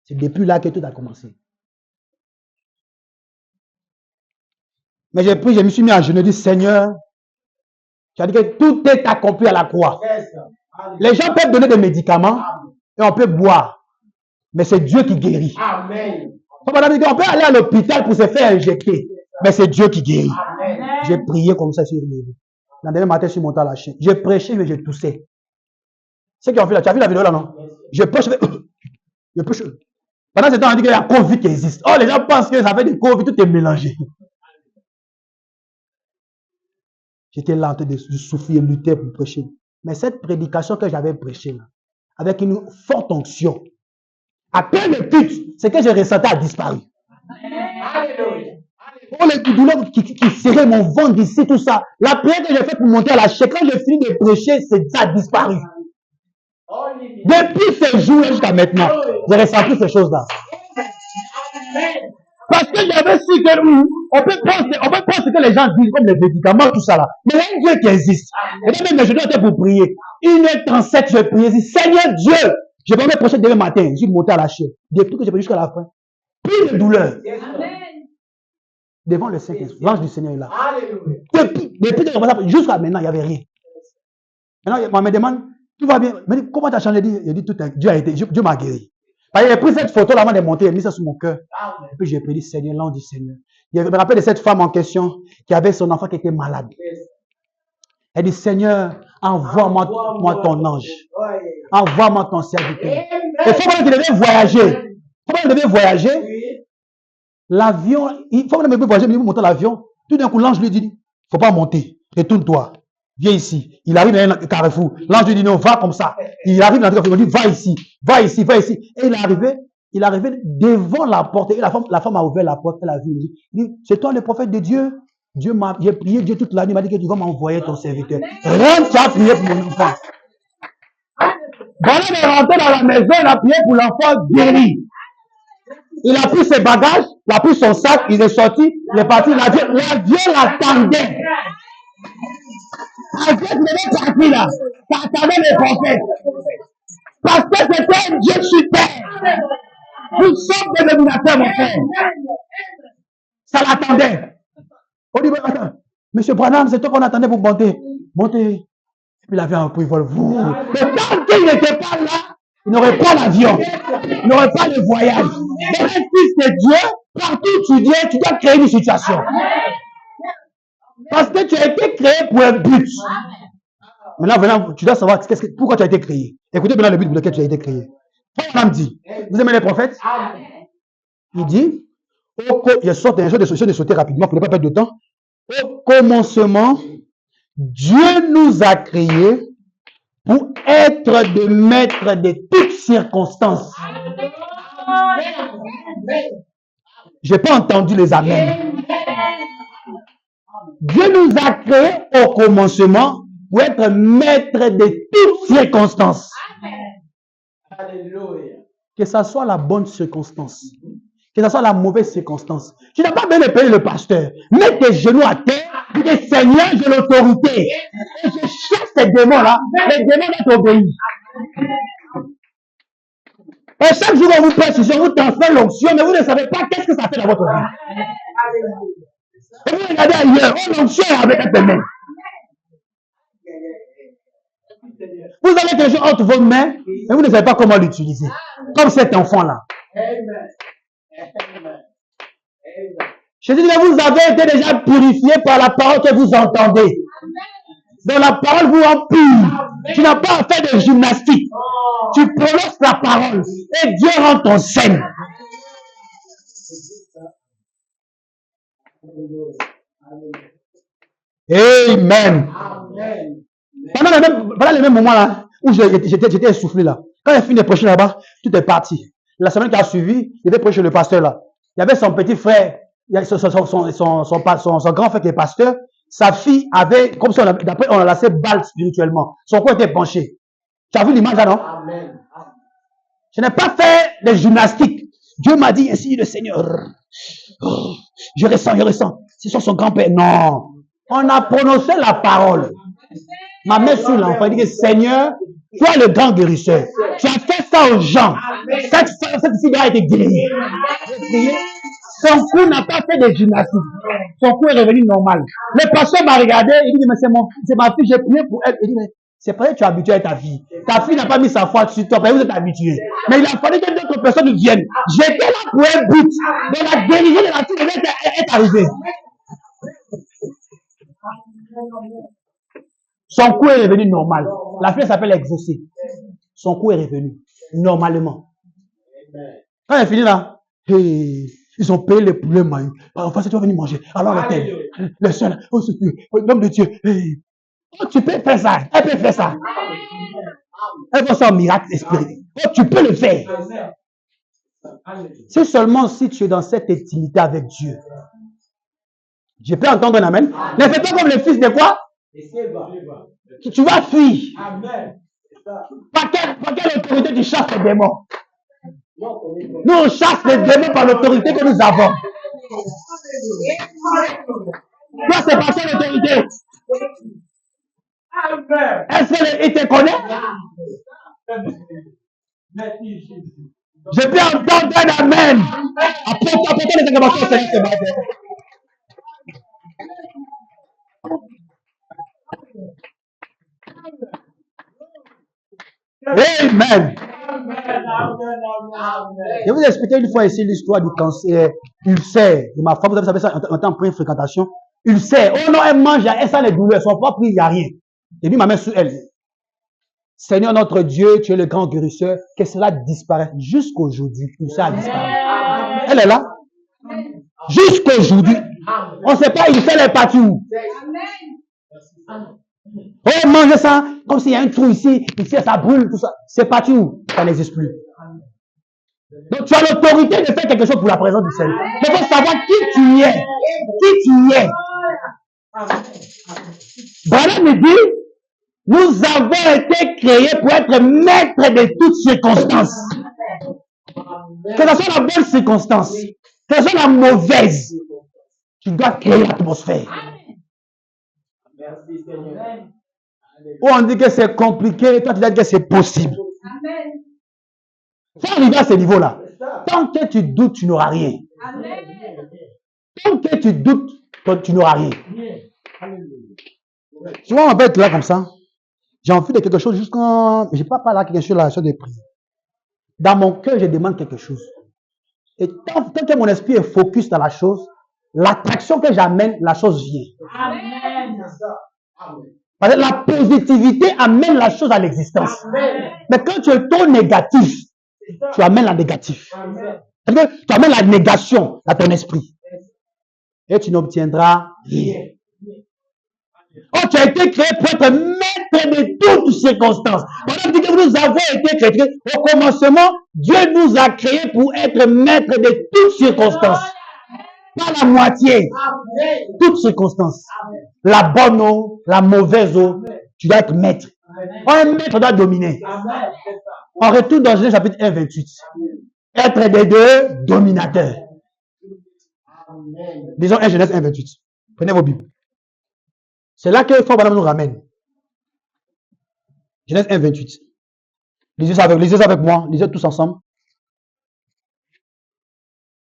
c'est depuis là que tout a commencé. Mais j'ai pris, je me suis mis à genoux, dit Seigneur, tu as dit que tout est accompli à la croix. Les gens peuvent donner des médicaments et on peut boire. Mais c'est Dieu qui guérit. Amen. On peut aller à l'hôpital pour se faire injecter. Mais c'est Dieu qui guérit. Amen. J'ai prié comme ça sur le niveau. Le lendemain matin, je suis monté à la chaîne. J'ai prêché, mais j'ai toussé. C'est qui ont fait là. Tu as vu la vidéo là, non? Je prêche. Je prêche. Pendant ce temps, on dit qu'il y a Covid qui existe. Oh, les gens pensent que ça fait du Covid, tout est mélangé. J'étais là en train de souffrir, lutter pour prêcher. Mais cette prédication que j'avais prêchée là, avec une forte onction, après le culte, ce que j'ai ressenti a disparu. Alléluia. Oh, les douleurs qui serraient mon ventre d'ici, tout ça. La prière que j'ai faite pour monter à la chaîne, quand j'ai fini de prêcher, ça a disparu. Depuis ce jour jusqu'à maintenant, j'ai ressenti ces choses-là. Parce que j'avais su que on peut penser que les gens disent comme les médicaments, tout ça là. Mais il y a un Dieu qui existe. Et même je dois être pour prier. 1h37, je priais. Je dis, Seigneur Dieu, je vais me prêcher demain matin. Je suis monté à la chaîne. Depuis que j'ai prié jusqu'à la fin. Plus de douleur. devant le Saint-Esprit. L'ange du Seigneur est là. Alléluia. Depuis jusqu'à maintenant, il n'y avait rien. Maintenant, on me demande, tout va bien. Mais comment tu as changé? Il dit, Dieu m'a guéri. Il a pris cette photo là avant de monter, il a mis ça sur mon cœur. Et puis j'ai prié, Seigneur, l'ange du Seigneur. Je me rappelle de cette femme en question qui avait son enfant qui était malade. Elle dit, Seigneur, envoie-moi ton ange. Envoie-moi ton serviteur. Et faut qu'il devait voyager. Faut qu'il devait voyager. L'avion, il faut qu'il devait voyager, mais il monter l'avion. Tout d'un coup, l'ange lui dit, faut pas monter. Retourne-toi. Viens ici. Il arrive dans un carrefour. L'ange lui dit, non, va comme ça. Il arrive dans un carrefour. Il dit, va ici, va ici, va ici. Et il est arrivé devant la porte. Et la femme a ouvert la porte. Elle a vu. Il dit, c'est toi le prophète de Dieu? J'ai prié Dieu toute la nuit. Il m'a dit que tu vas m'envoyer ton serviteur. Rentre, tu as prié pour mon enfant. Voilà, il est rentré dans la maison. Il a prié pour l'enfant guéri. Il a pris ses bagages. Il a pris son sac. Il est sorti. Il est parti. L'avion l'attendait. En fait, il est parti là. Ça attendait les prophètes. Parce que c'était un Dieu super. Nous sommes des dominateurs, mon frère. Ça l'attendait. On dit, attends, Monsieur Branham, c'est toi qu'on attendait pour monter. Monter. Et puis l'avion a pris vol. Mais tant qu'il n'était pas là, il n'aurait pas l'avion. Il n'aurait pas le voyage. Dans un fils de Dieu, partout où tu viens, tu dois créer une situation. Parce que tu as été créé pour un but. Maintenant, tu dois savoir pourquoi tu as été créé. Écoutez maintenant le but pour lequel tu as été créé. Paul dit, vous aimez les prophètes? Il dit, je saute de sauter rapidement pour ne pas perdre de temps. Au commencement, Dieu nous a créés pour être des maîtres de toutes circonstances. Je n'ai pas entendu les amens. Dieu nous a créés au commencement pour être maîtres de toutes circonstances. Alléluia. Que ça soit la bonne circonstance, que ça soit la mauvaise circonstance. Tu n'as pas besoin de payer le pasteur. Mets tes genoux à terre, dis Seigneur, j'ai l'autorité. Et je chasse ces démons-là. Les démons doivent obéir. Et chaque jour, on vous prêche, on vous transfère l'onction, mais vous ne savez pas qu'est-ce que ça fait dans votre vie. Et vous regardez ailleurs, l'onction est avec un mains. Vous avez quelque chose entre vos mains, mais vous ne savez pas comment l'utiliser. Comme cet enfant-là. Je dis, vous avez été déjà purifié par la parole que vous entendez. Donc la parole vous empire. Tu n'as pas à faire de gymnastique. Tu prononces la parole et Dieu rend ton scène. Amen. Pendant le même moment là, où j'étais essoufflé là. Quand il a fini de prêcher là-bas, tout est parti. La semaine qui a suivi, il était prêché le pasteur là. Il y avait son petit frère, son grand frère qui est pasteur. Sa fille avait, comme ça, d'après on l'a laissé balle spirituellement. Son corps était penché. Tu as vu l'image là, non? Amen. Je n'ai pas fait de gymnastique. Dieu m'a dit ainsi le Seigneur. Oh, je ressens. C'est sur son grand-père. Non. On a prononcé la parole. Ma main sur l'enfant, il dit que Seigneur, toi le grand guérisseur, tu as fait ça aux gens. Cette fille a été guérie. Son cou n'a pas fait de gymnastique. Son cou est revenu normal. Le pasteur m'a regardé, il dit, mais c'est ma fille, j'ai prié pour elle. Il dit, mais c'est parce que tu es habitué à ta fille. Ta fille n'a pas mis sa foi sur toi, parce que vous êtes habitué. Mais il a fallu que d'autres personnes viennent. J'étais là pour un but. Mais la guérison de la fille devait être arrivée. Son cou est revenu normal. La fille s'appelle exaucée. Son cou est revenu normalement. Quand elle est finie là, hey, ils ont payé les poulets maillots. Enfin, tu vas venir manger. Alors, le seul, l'homme de Dieu. Hey. Oh, tu peux faire ça. Elle peut faire ça. Elle va faire un miracle spirituel. Oh, tu peux le faire. C'est seulement si tu es dans cette intimité avec Dieu. Je peux entendre un amen. Ne fais pas comme le fils de quoi? Tu vas fuir. Amen. Par quelle autorité tu chasses les démons? Nous, on chasse les démons par l'autorité que nous avons. Toi, c'est pas ça l'autorité. Est-ce qu'il te connaît? Je peux entendre un amen. Apportez les acclamations au Seigneur ce matin. Amen. Je vous ai expliqué une fois ici l'histoire du cancer, ulcère de ma femme. Vous savez ça en temps de fréquentation. Ulcère. Oh non, elle mange, elle sent les douleurs. Son propre, il n'y a rien. Et puis ma main sur elle. Seigneur notre Dieu, tu es le grand guérisseur. Que cela disparaisse jusqu'aujourd'hui. Ulcère a disparu. Elle est là. Jusqu'aujourd'hui. On ne sait pas, ulcère est parti où. Oh, mange ça, comme s'il y a un trou ici, ça brûle, tout ça. C'est parti où? Ça n'existe plus. Donc, tu as l'autorité de faire quelque chose pour la présence du Seigneur. Il faut savoir qui tu es. Qui tu es. Branham me dit, nous avons été créés pour être maîtres de toutes circonstances. Que ce soit la bonne circonstance, que ce soit la mauvaise, tu dois créer l'atmosphère. Merci Seigneur. Ou on dit que c'est compliqué, toi tu dis que c'est possible. Faut arriver à ce niveau-là. Tant que tu doutes, tu n'auras rien. Tant que tu doutes, tu n'auras rien. Souvent on va être là comme ça. J'ai envie de quelque chose jusqu'en... Je n'ai pas parlé à quelque chose là, sur des prières. Dans mon cœur, je demande quelque chose. Et tant que mon esprit est focus dans la chose, l'attraction que j'amène, la chose vient. Amen. Parce que la positivité amène la chose à l'existence. Mais quand tu es trop négatif, tu amènes la négative. C'est-à-dire que tu amènes la négation à ton esprit. Et tu n'obtiendras rien. Oh, tu as été créé pour être maître de toutes circonstances. On a dit que nous avons été créés. Au commencement, Dieu nous a créés pour être maître de toutes circonstances. Pas la moitié. Toutes circonstances. La bonne eau, la mauvaise eau. Tu dois être maître. Un maître doit dominer. On retourne dans Genèse chapitre 1, 28. Être des deux dominateurs. Disons 1 Genèse 1, 28. Prenez vos Bibles. C'est là que Fort Madame nous ramène. Genèse 1, 28. Lisez ça avec moi. Lisez tous ensemble.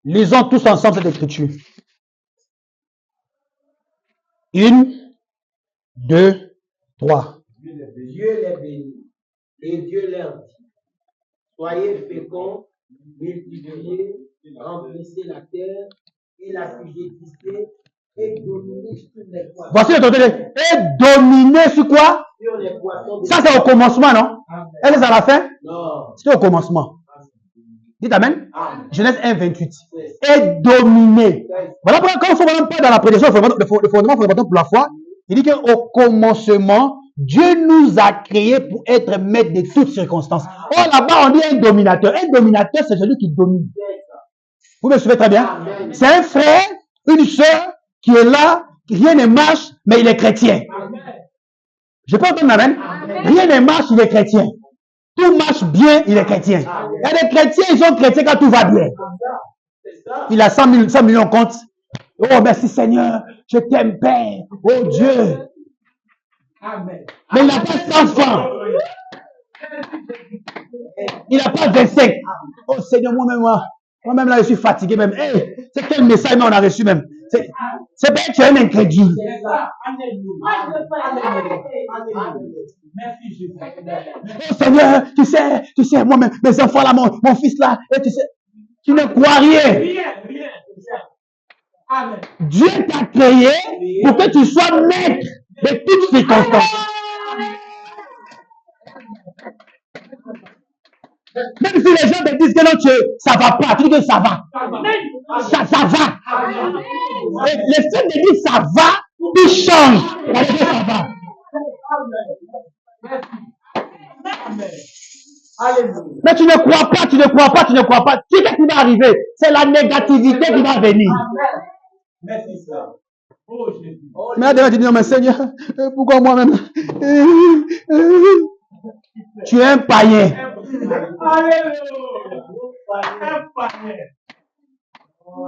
Lisons tous ensemble cette écriture. 1, 2, 3. Dieu les bénit. Et Dieu leur dit, soyez féconds, multipliez, remplissez la terre et la sujétissez et dominez sur les poissons. Voici l'autorité. Et dominer sur quoi? Sur les poissons. Ça c'est au commencement, non? Elle est à la fin? Non. C'était au commencement. Dites Amen. Amen. Genèse 1, 28. Et dominer. Voilà pourquoi quand on ne pas dans la prédication, le fondement fondamental pour la foi, il dit qu'au commencement, Dieu nous a créés pour être maître de toutes circonstances. Oh, là-bas, on dit un dominateur. Un dominateur, c'est celui qui domine. Vous me suivez très bien? C'est un frère, une soeur qui est là, rien ne marche, mais il est chrétien. Je peux entendre Amen? Rien ne marche, il est chrétien. Tout marche bien, il est chrétien. Il y a des chrétiens, ils sont chrétiens quand tout va bien. Il a 100 millions de comptes. Oh, merci Seigneur, je t'aime Père. Oh Dieu. Mais il n'a pas 100 francs. Il n'a pas 25. Oh Seigneur, moi-même là, je suis fatigué même. Hey, c'est quel message on a reçu même? C'est pas que tu es un incrédule. Oh Seigneur, tu sais, moi-même, mes enfants là, mon fils là, et tu sais, tu ne crois rien. Dieu t'a créé pour que tu sois maître de toutes circonstances. Même si les gens te disent que non, ça va pas, tu dis que ça va. Ça va. Et le fait de dire ça va, tu changes. Ça va. Mais tu ne crois pas. Tu sais ce qui va arriver. C'est la négativité qui va venir. Merci ça. Mais là, tu dis non, mais Seigneur, pourquoi moi-même? Tu es un païen.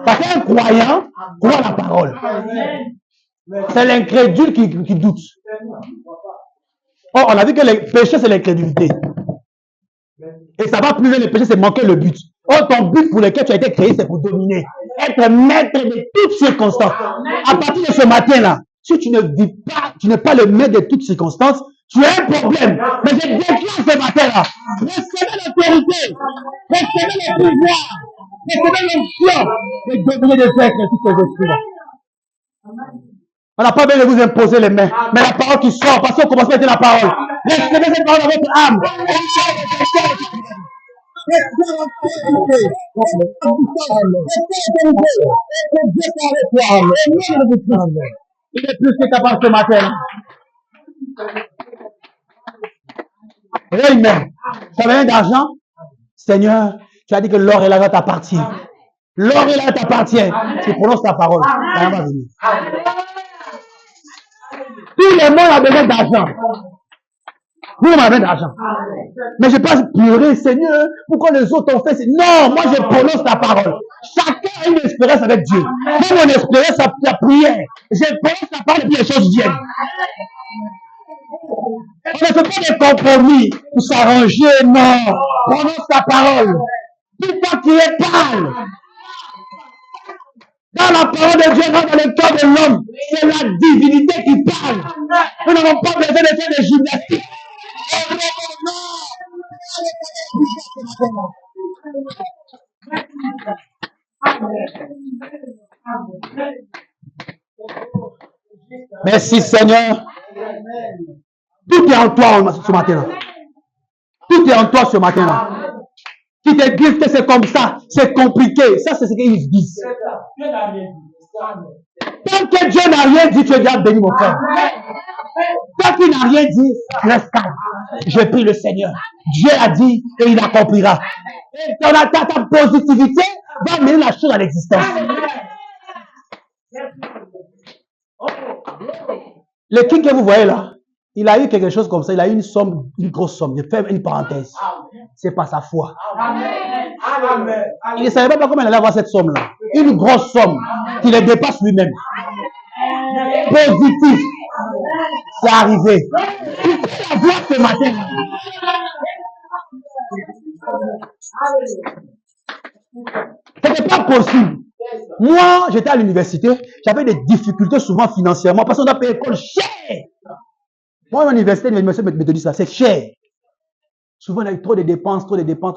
Parce qu'un croyant croit la parole. C'est l'incrédule qui doute. Oh, on a vu que le péché, c'est l'incrédulité. Et ça va plus loin, le péché, c'est manquer le but. Oh, ton but pour lequel tu as été créé, c'est pour dominer. Être maître de toutes circonstances. À partir de ce matin-là, si tu ne vis pas, tu n'es pas le maître de toutes circonstances, Tu as un problème. Mais je déclare ce matin-là. Recevez l'autorité. Recevez le pouvoir. Recevez l'onction. Et devenez des êtres tous ces esprits-là. On n'a pas besoin de vous imposer les mains. Mais la parole qui sort, parce qu'on commence à mettre la parole. Recevez cette parole dans votre âme. Il est plus que capable ce matin. Amen. Tu as besoin d'argent? Seigneur, tu as dit que l'or et l'argent t'appartiennent. L'or et l'argent t'appartiennent. Tu prononces ta parole. Rien va venir. Tout le monde a besoin d'argent. Vous avez besoin d'argent. Mais je pense pleurer, Seigneur, pourquoi les autres ont fait? Non, moi je prononce ta parole. Chacun a une espérance avec Dieu. Moi, mon espérance, c'est la prière. Je prononce ta parole et puis les choses viennent. On ne fait pas de compromis pour s'arranger, non. Prononce ta parole. C'est toi qui es parle. Dans la parole de Dieu, dans le cœur de l'homme, c'est la divinité qui parle. Nous n'avons pas besoin de faire des gymnastiques. Merci Seigneur. Tout est en toi ce matin-là. Tout est en toi ce matin-là. Qui te disent que c'est comme ça, c'est compliqué. Ça, c'est ce qu'ils disent. Tant que Dieu n'a rien dit, tu es déjà béni, mon frère. Tant qu'il n'a rien dit, reste calme. Je prie le Seigneur. Dieu a dit et il accomplira. Et ta positivité va mener la chose à l'existence. Le king que vous voyez là, il a eu quelque chose comme ça, il a eu une somme, une grosse somme. Je fais une parenthèse. C'est pas sa foi. Il ne savait pas comment il allait avoir cette somme-là. Une grosse somme qui le dépasse lui-même. Positif. C'est arrivé. Il faut la voir ce matin. Ce n'est pas possible. Moi, j'étais à l'université, j'avais des difficultés souvent financièrement parce qu'on a payé l'école cher. Moi, à l'université, l'université méthodiste, c'est cher. Souvent, il y a eu trop de dépenses, trop de dépenses.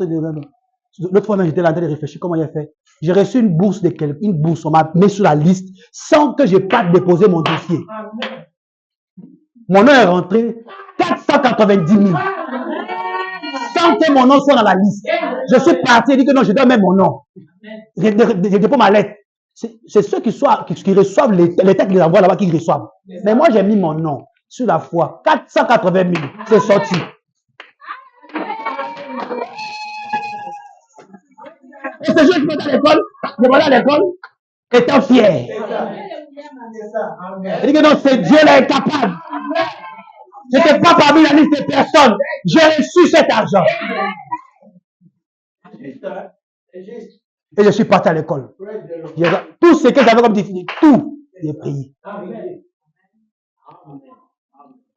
L'autre fois, même, j'étais là en train de réfléchir comment il a fait. J'ai reçu une bourse une bourse, on m'a mis sur la liste sans que je n'ai pas déposé mon dossier. Mon nom est rentré 490 000. Sans que mon nom soit dans la liste. Je suis parti et dit que non, je dois mettre mon nom. Je dépose ma lettre. C'est ceux qui reçoivent les têtes qui les envoient là-bas qui reçoivent. Mais moi, j'ai mis mon nom sur la foi. 480 000. C'est sorti. Et ce jour, je vais à l'école, étant fier. Il dit que non, c'est Dieu là est capable. Je n'étais pas parmi la liste des personnes. J'ai reçu cet argent. Et je suis parti à l'école. Tout ce que j'avais comme difficulté, tout, j'ai payé.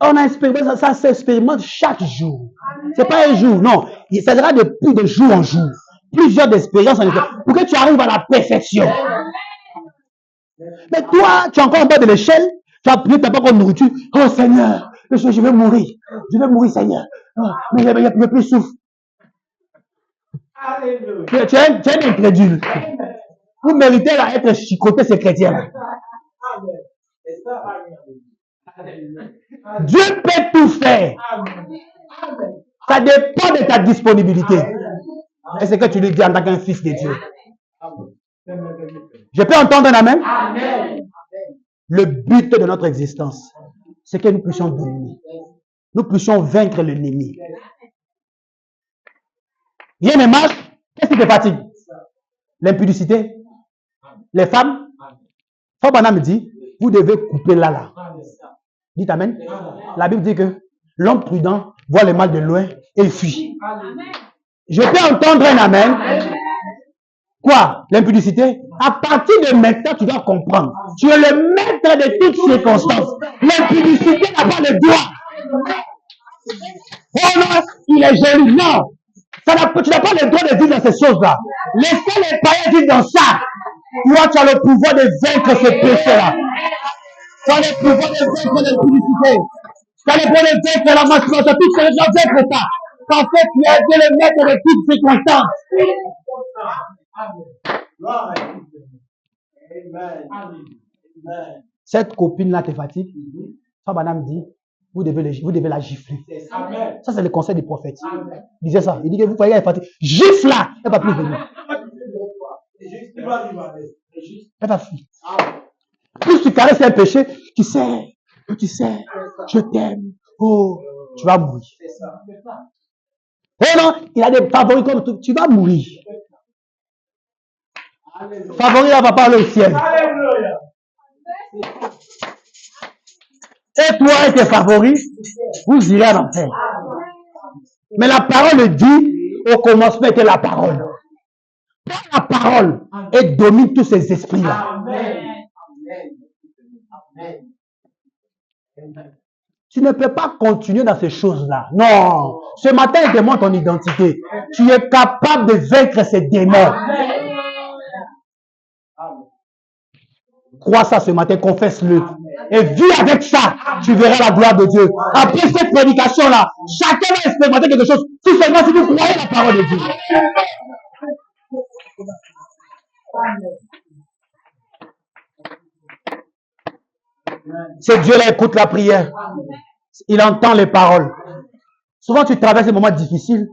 On a expérimenté ça s'expérimente chaque jour. Ce n'est pas un jour, non. Ça sera depuis de jour en jour. Plusieurs expériences en effet. Pour que tu arrives à la perfection. Mais toi, tu es encore en bas de l'échelle. Tu as pris ta propre nourriture. Oh Seigneur, je vais mourir. Je vais mourir, Seigneur. Oh, mais il n'y a plus de souffle. Tu es un incrédule. Vous méritez à être chicoté, ces chrétiens. Dieu peut tout faire. Ça dépend de ta disponibilité. Est-ce que tu lui dis en tant qu'un fils de Dieu? Je peux entendre un amen? Le but de notre existence, c'est que nous puissions dominer. Nous puissions vaincre l'ennemi. Rien ne marche. Qu'est-ce qui te fatigue? L'impudicité. Les femmes. Fabana me dit, vous devez couper là. Dites amen. La Bible dit que l'homme prudent voit le mal de loin et il fuit. Je peux entendre un amen. Quoi? L'impudicité? À partir de maintenant, tu dois comprendre. Tu es le maître de toutes circonstances. L'impudicité n'a pas le droit. Oh non, il est joli. Non. Tu n'as pas le droit de vivre dans ces choses-là. Laissez les païens vivre dans ça. Toi, tu as le pouvoir de vaincre ce péché-là. Tu as le pouvoir de vaincre l'impudicité. Tu as les bonnes vaincre la masturbation, toutes ces gens vaincre ça. Parce que tu es le maître de toutes circonstances. Cette copine-là te fatigue. Ça, madame dit, vous devez la gifler. Ça, c'est le conseil du prophète. Il disait ça. Il dit que vous voyez, elle est fatiguée. Gifle-la. Elle ne va plus venir. Elle va fuir. Plus tu caresses un péché, tu sais, je t'aime. Oh, tu vas mourir. Oh non, il a des favoris comme tout. Tu vas mourir. Favori, là, va pas aller au ciel. Et toi et tes favoris, vous irez en enfer. Mais la parole dit, au commencement était la parole. Prends la parole et domine tous ces esprits-là. Tu ne peux pas continuer dans ces choses-là. Non. Ce matin, il demande ton identité. Tu es capable de vaincre ces démons. Crois ça ce matin, confesse-le. Et vis avec ça. Tu verras la gloire de Dieu. Après cette prédication-là, chacun va expérimenter quelque chose. Si seulement si vous croyez la parole de Dieu. C'est Dieu là écoute la prière. Il entend les paroles. Souvent tu traverses des moments difficiles.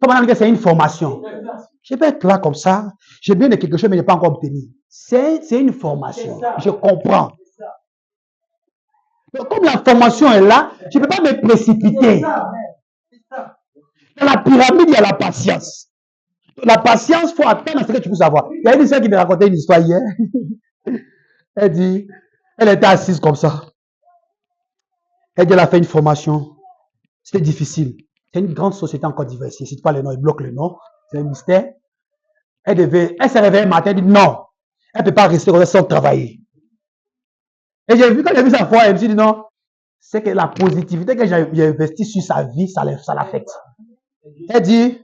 Comme on a dit que c'est une formation. Je vais être là comme ça. J'ai bien de quelque chose mais je n'ai pas encore obtenu. C'est une formation. Je comprends. Donc, comme la formation est là, je ne peux pas me précipiter. Dans la pyramide, il y a la patience. La patience, il faut attendre à ce que tu puisses avoir. Il y a une sœur qui m'a raconté une histoire hier. Elle dit, elle était assise comme ça. Elle dit, elle a fait une formation. C'était difficile. C'est une grande société en Côte d'Ivoire. Si tu pas le nom, il bloque le nom. C'est un mystère. Elle s'est réveillée le matin, elle dit non. Elle ne peut pas rester comme ça sans travailler. Et j'ai vu, quand j'ai vu sa foi, elle me dit non. C'est que la positivité que j'ai investie sur sa vie, ça l'affecte. Elle dit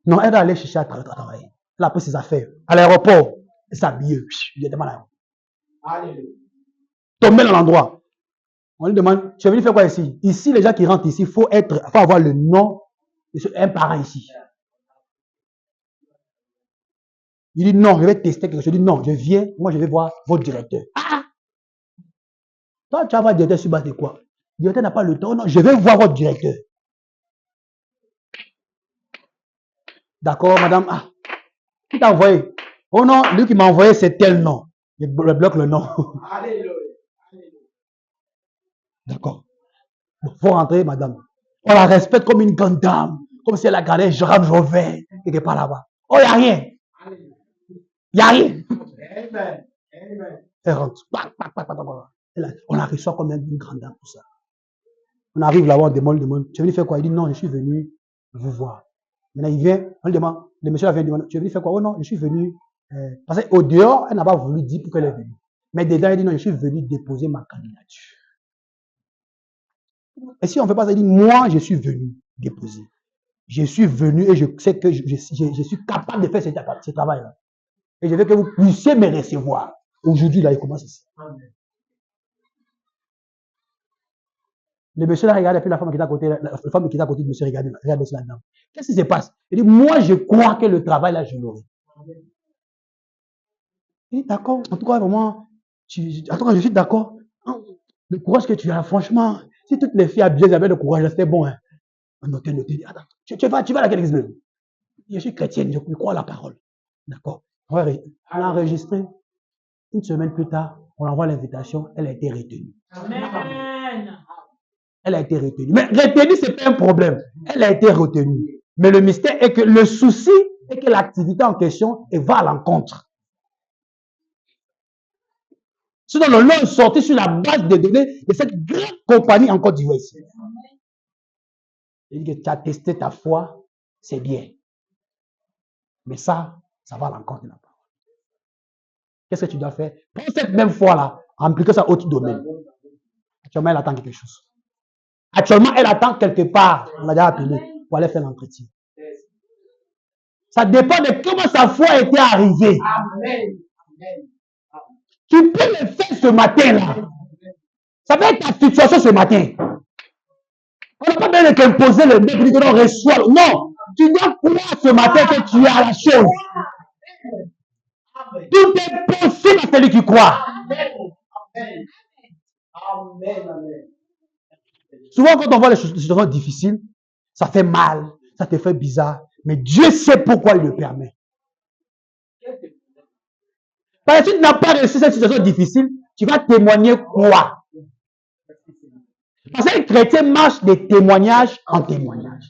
non, elle va aller chercher à travailler. Elle a pris ses affaires. À l'aéroport, elle s'habille. Il est demandé à l'aéroport. Tomber dans l'endroit. On lui demande, tu es venu faire quoi ici? Ici, les gens qui rentrent ici, il faut avoir le nom d'un parent ici. Il dit non, je vais tester quelque chose. Je dis non, je viens, moi je vais voir votre directeur. Ah! Toi, tu vas voir le directeur sur base de quoi? Le directeur n'a pas le temps. Non, je vais voir votre directeur. D'accord, madame. Ah, qui t'a envoyé? Oh non, lui qui m'a envoyé, c'est tel nom. Je bloque le nom. D'accord. Il faut rentrer, madame. On la respecte comme une grande dame. Comme si elle a gardé Joram Jovet, quelque part là-bas. Oh, il n'y a rien. Il n'y a rien. Elle rentre. On la reçoit comme une grande dame, tout ça. On arrive là-bas, on demande. Tu es venu faire quoi? Il dit non, je suis venu vous voir. Maintenant, il vient, on lui demande. Le monsieur vient demander, tu es venu faire quoi? Oh non, je suis venu. Parce qu'au dehors, elle n'a pas voulu dire pourquoi elle est venue. Mais dedans, elle dit non, je suis venu déposer ma candidature. Et si on ne fait pas ça, il dit moi, je suis venu déposer. Je suis venu et je sais que je suis capable de faire ce travail-là. Et je veux que vous puissiez me recevoir. Aujourd'hui, là, il commence ici. Le monsieur là regarde, et puis la femme qui est à côté, la femme qui est à côté du monsieur regarde cela dedans. Qu'est-ce qui se passe? Il dit, moi, je crois que le travail là, je l'aurai. Il dit, d'accord, en tout cas, vraiment, en tout cas, je suis d'accord. Le courage que tu as, franchement, si toutes les filles habillées avaient le courage, c'était bon. Hein. Notez, attends, tu vas à laquelle église? Je suis chrétienne, je crois à la parole. D'accord. On a enregistré. Une semaine plus tard, on envoie l'invitation, elle a été retenue. Amen. Elle a été retenue. Mais retenue, ce n'est pas un problème. Elle a été retenue. Mais le mystère est que le souci est que l'activité en question va à l'encontre. Sinon, le nom est sorti sur la base de données de cette grande compagnie en Côte d'Ivoire. Il dit que tu as testé ta foi, c'est bien. Mais ça va à l'encontre de la parole. Qu'est-ce que tu dois faire? Prends cette même foi-là, appliquer ça à autre domaine. Actuellement, elle attend quelque chose. Actuellement, elle attend quelque part. On l'a déjà appelé pour aller faire l'entretien. Ça dépend de comment sa foi était arrivée. Amen. Tu peux le faire ce matin-là. Ça peut être ta situation ce matin. On n'a pas besoin de t'imposer le mec que l'on reçoit. Non, tu dois croire ce matin que tu es à la chose. Tout est possible à celui qui croit. Souvent, quand on voit les situations difficiles, ça fait mal, ça te fait bizarre. Mais Dieu sait pourquoi il le permet. Parce que si tu n'as pas réussi cette situation difficile, tu vas témoigner quoi? Parce que les chrétiens marchent de témoignage en témoignage.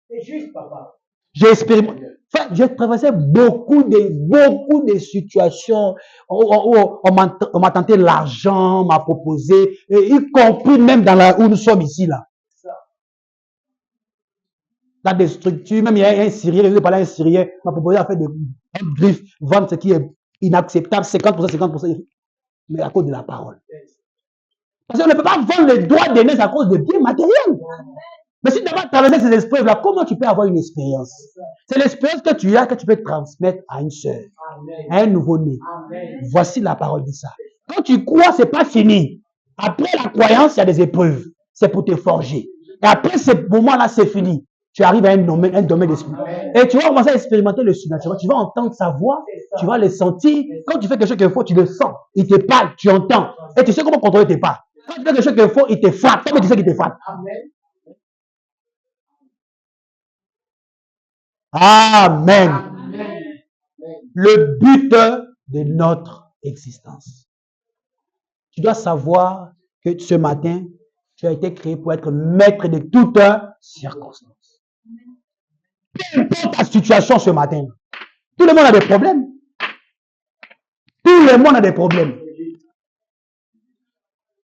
C'est juste, papa. J'ai expérimenté. Enfin, j'ai traversé beaucoup de situations où on m'a tenté l'argent, on m'a proposé, y compris même dans où nous sommes ici, là. Dans des structures, même il y a un Syrien, je parler à un Syrien, m'a proposé à faire un griffe, vendre ce qui est inacceptable, 50%, mais à cause de la parole. Parce qu'on ne peut pas vendre les droits d'aînés à cause de biens matériels. Mais si tu n'as pas traversé ces épreuves-là, comment tu peux avoir une expérience? C'est l'expérience que tu as que tu peux transmettre à une sœur, à un nouveau-né. Voici la parole de ça. Quand tu crois, c'est pas fini. Après la croyance, il y a des épreuves. C'est pour te forger. Et après ce moment-là, c'est fini. Tu arrives à un domaine d'esprit. Et tu vas commencer à expérimenter le surnaturel. Tu vas entendre sa voix, tu vas le sentir. Quand tu fais quelque chose qu'il faut, tu le sens. Il te parle, tu entends. Et tu sais comment contrôler tes pas. Quand tu fais quelque chose qu'il faut, il te frappe. Comment tu sais qu'il te frappe? Amen. Le but de notre existence. Tu dois savoir que ce matin, tu as été créé pour être maître de toutes circonstances. Peu importe ta situation ce matin, tout le monde a des problèmes. Tout le monde a des problèmes.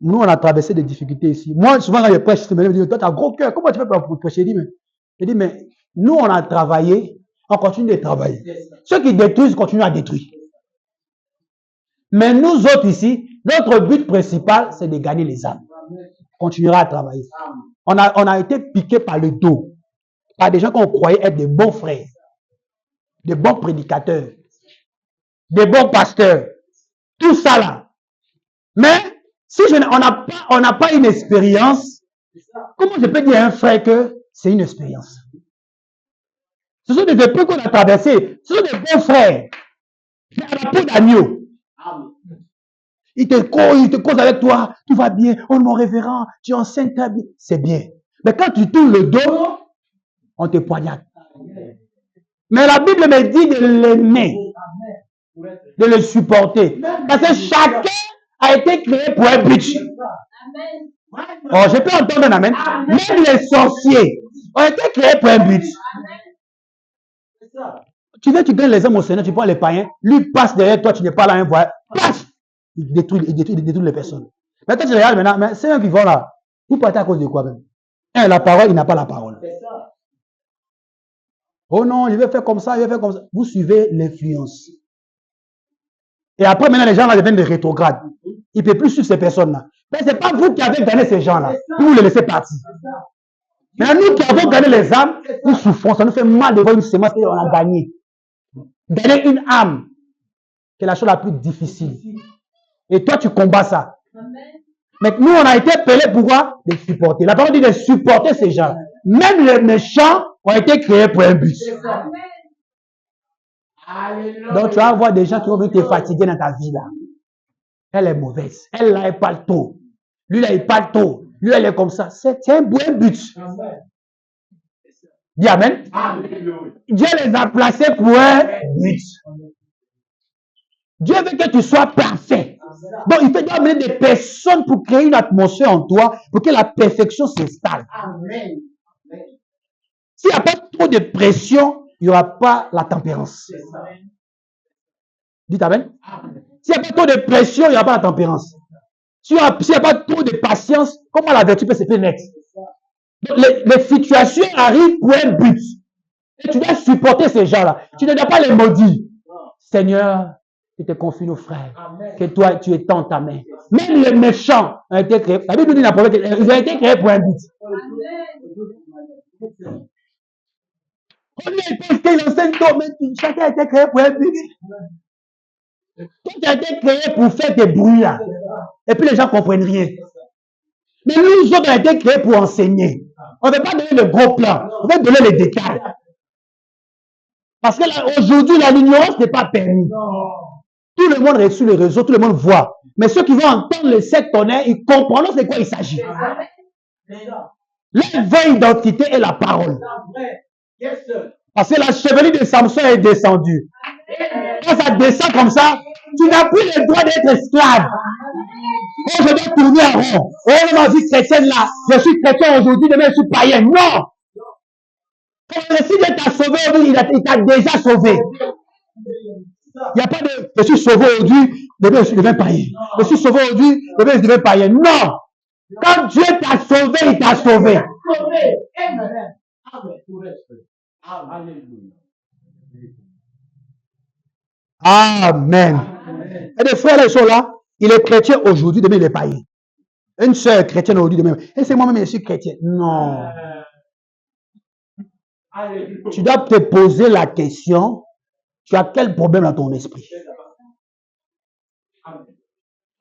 Nous, on a traversé des difficultés ici. Moi, souvent, quand je prêche, je me dis, toi, tu as gros cœur. Comment tu fais pour prêcher? Je dis, mais nous, on a travaillé, on continue de travailler. Ceux qui détruisent continuent à détruire. Mais nous autres ici, notre but principal, c'est de gagner les âmes. On continuera à travailler. On a été piqué par le dos, par des gens qu'on croyait être des bons frères, des bons prédicateurs, des bons pasteurs. Tout ça là. Mais si on n'a pas une expérience, comment je peux dire à un frère que c'est une expérience? Ce sont des épreuves qu'on a traversées. Ce sont des bons frères. Mais à la peau d'agneau. Il te cause avec toi. Tout va bien. Oh mon révérend, tu enseignes très bien. C'est bien. Mais quand tu tournes le dos, on te poignarde. Mais la Bible me dit de l'aimer. De le supporter. Parce que chacun a été créé pour un but. Oh, je peux entendre un amen. Même les sorciers ont été créés pour un but. Tu veux, tu gagnes les hommes au Seigneur, tu prends les païens, lui passe derrière toi, tu n'es pas là, un voyage, paf! Il détruit les personnes. Maintenant, tu regardes maintenant, mais c'est un vivant là. Vous partez à cause de quoi même? La parole, il n'a pas la parole. Oh non, il veut faire comme ça, il veut faire comme ça. Vous suivez l'influence. Et après, maintenant, les gens là deviennent des rétrogrades. Il ne peut plus suivre ces personnes-là. Mais ce n'est pas vous qui avez gagné ces gens-là. Vous les laissez partir. Mais nous qui avons gagné les âmes, nous souffrons. Ça nous fait mal de voir une semence qu'on a gagnée. Gagner une âme, c'est la chose la plus difficile. Et toi, tu combats ça. Mais nous, on a été appelés pour quoi? De supporter. La parole dit de supporter ces gens. Même les méchants ont été créés pour un but. Donc, tu vas avoir des gens qui vont venir te fatiguer dans ta vie là. Elle est mauvaise. Elle là, elle parle trop. Lui là, il parle trop. Lui, elle est comme ça. C'est un but. Dis amen. Dieu les a placés pour un but. Dieu veut que tu sois parfait. Donc, il te doit amener des personnes pour créer une atmosphère en toi pour que la perfection s'installe. S'il n'y a pas trop de pression, il n'y aura pas la tempérance. Dites amen. S'il n'y a pas trop de pression, il n'y aura pas la tempérance. S'il n'y a pas trop de patience, comment la vertu peut se faire naître? Donc, les situations arrivent pour un but. Et tu dois supporter ces gens-là. Tu ne dois pas les maudire. Seigneur, je te confie nos frères. Que toi, tu étends ta main. Même les méchants ont été créés. La Bible dit la prophète, ils ont été créés pour un but. On lui pense qu'il enseigne tout, mais chacun a été créé pour un but. Toi, tu as été créé pour faire des bruits là. Et puis les gens ne comprennent rien. Mais nous autres, on a été créés pour enseigner. On ne veut pas donner le gros plan. On veut donner les détails. Parce que aujourd'hui, l'ignorance n'est pas permis. Tout le monde est sur les réseaux, tout le monde voit. Mais ceux qui vont entendre les 7 tonnerres, ils comprendront de quoi il s'agit. Leur vraie identité est la parole. Parce que la chevelure de Samson est descendue. Quand ça descend comme ça, tu n'as plus le droit d'être esclave. Oh, je dois tourner en rond. Oh, ma vie chrétienne là, je suis chrétien aujourd'hui, demain je suis païen. Non! Quand le Seigneur t'a sauvé aujourd'hui, il t'a déjà sauvé. Il n'y a pas de je suis sauvé aujourd'hui, demain je deviens païen. Je suis sauvé aujourd'hui, demain je deviens païen. Non! Quand Dieu t'a sauvé, il t'a sauvé. Amen. Et des frères, ils sont là. Il est chrétien aujourd'hui, demain il est païen. Une sœur chrétienne aujourd'hui, demain. Et c'est moi-même, je suis chrétien. Non. Tu dois te poser la question, tu as quel problème dans ton esprit?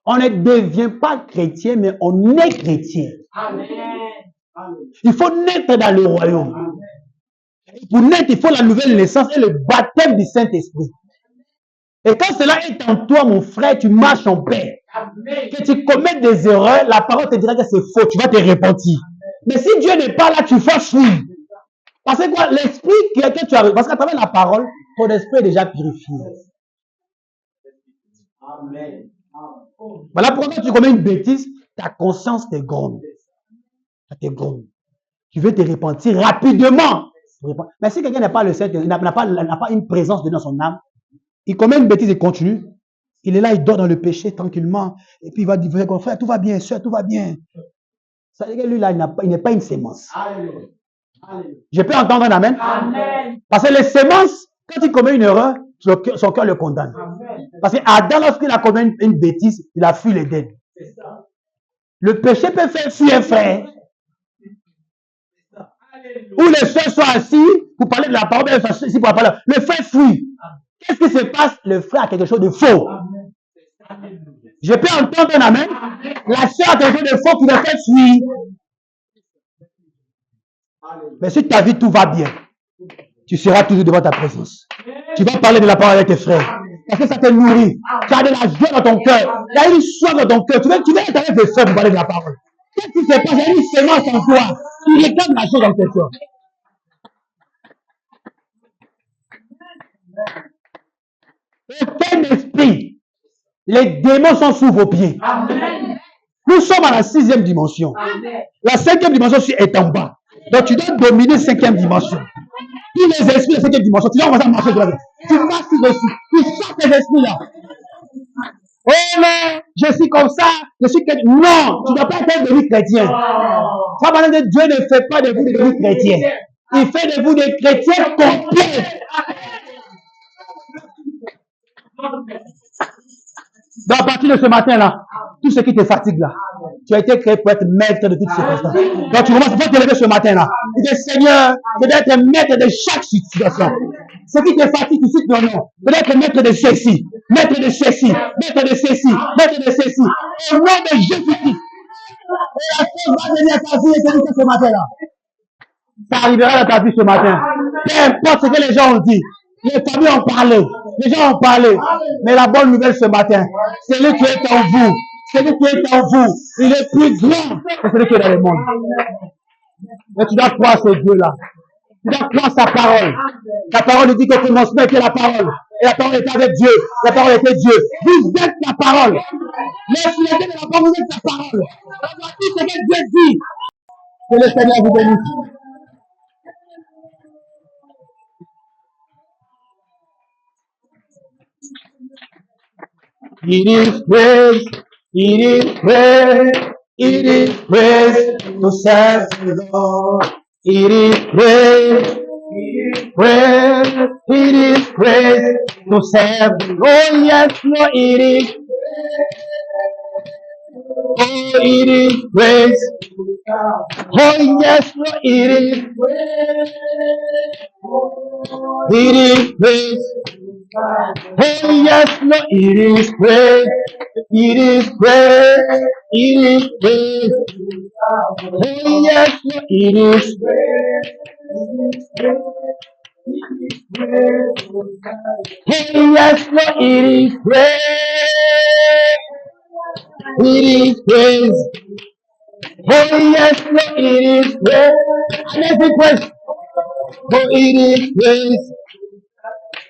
On ne devient pas chrétien, mais on est chrétien. Il faut naître dans le royaume. Pour naître, il faut la nouvelle naissance et le baptême du Saint-Esprit. Et quand cela est en toi, mon frère, tu marches en paix. Que tu commettes des erreurs, la parole te dira que c'est faux, tu vas te repentir. Mais si Dieu n'est pas là, tu vas fuir. Parce que quoi, l'esprit que tu as, parce qu'à travers la parole, ton esprit est déjà purifié. Amen. Voilà pourquoi quand tu commets une bêtise, ta conscience te gronde. Ça te gronde. Tu veux te repentir rapidement. Mais si quelqu'un n'a pas le Saint-Esprit, n'a pas une présence dans son âme, il commet une bêtise et continue. Il est là, il dort dans le péché tranquillement. Et puis il va dire, frère, tout va bien, soeur, tout va bien. Ça veut dire que lui, là, il n'est pas une sémence. Je peux entendre un amen? Amen. Parce que les sémences, quand il commet une erreur, son cœur le condamne. Amen. Parce que Adam, lorsqu'il a commis une bêtise, il a fui l'Éden. Le péché peut faire fuir un frère. Où les frères sont assis pour parler de la parole, le frère fuit. Qu'est-ce qui se passe? Le frère a quelque chose de faux. Je peux entendre un amen? La sœur a quelque chose de faux qui le fait fuir. Mais si ta vie tout va bien, tu seras toujours devant ta présence. Tu vas parler de la parole avec tes frères. Parce que ça te nourrit. Tu as de la joie dans ton cœur. Il y a une soif dans ton cœur. Tu veux être avec tes frères pour parler de la parole. Qu'est-ce qui se passe? Il y a une sémence en toi. Tu réclames la chose dans tes cœurs. Aucun esprit. Les démons sont sous vos pieds. Amen. Nous sommes à la 6e dimension. Amen. La 5e dimension est en bas. Donc tu dois dominer la 5e dimension. Tous les esprits de la 5e dimension, tu dois commencer à marcher sur la vie. Tu marches dessus. Tu sors ces esprits-là. Oh non, je suis comme ça, je suis chrétien. Non, tu ne dois pas être devenu chrétien. Ça veut dire que Dieu ne fait pas de vous des devenus chrétiens. Il fait de vous des chrétiens complets. Donc, à partir de ce matin-là, tout ce qui te fatigue là, tu as été créé pour être maître de toutes ces circonstances. Donc, tu commences à te lever ce matin-là. Tu dis, Seigneur, je dois être maître de chaque situation. Ce qui te fatigue, tu cites non, non. Je dois être maître de ceci, maître de ceci, maître de ceci, maître de ceci. Au nom de Jésus-Christ. Et la chose va venir à ta vie et te dire ce matin-là. Ça arrivera dans ta vie ce matin. Peu importe ce que les gens ont dit. Les familles ont parlé. Les gens ont parlé. Mais la bonne nouvelle ce matin, celui qui est en vous, celui qui est en vous, il est plus grand que celui qui est dans le monde. Mais tu dois croire ce Dieu-là. Tu dois croire sa parole. La parole nous dit que le commencement était la parole. Et la parole était avec Dieu. La parole était Dieu. Vous êtes la parole. Mais si vous êtes la parole, vous êtes la parole. Tout ce que Dieu dit. Que le Seigneur vous bénisse. It is praise, it is praise, it is praise to serve the Lord. It is praise, praise, it is praise to serve the Lord. Oh yes, no, it is. Oh, it is praise. Oh yes, no, it is. It is praise. Oh yes, Lord, it is great. It is great. It is great. Oh yes, Lord, it is great. Oh yes, Lord, it is great. It is great. Oh yes, Lord, it is great. Amazing grace. Oh, it is grace.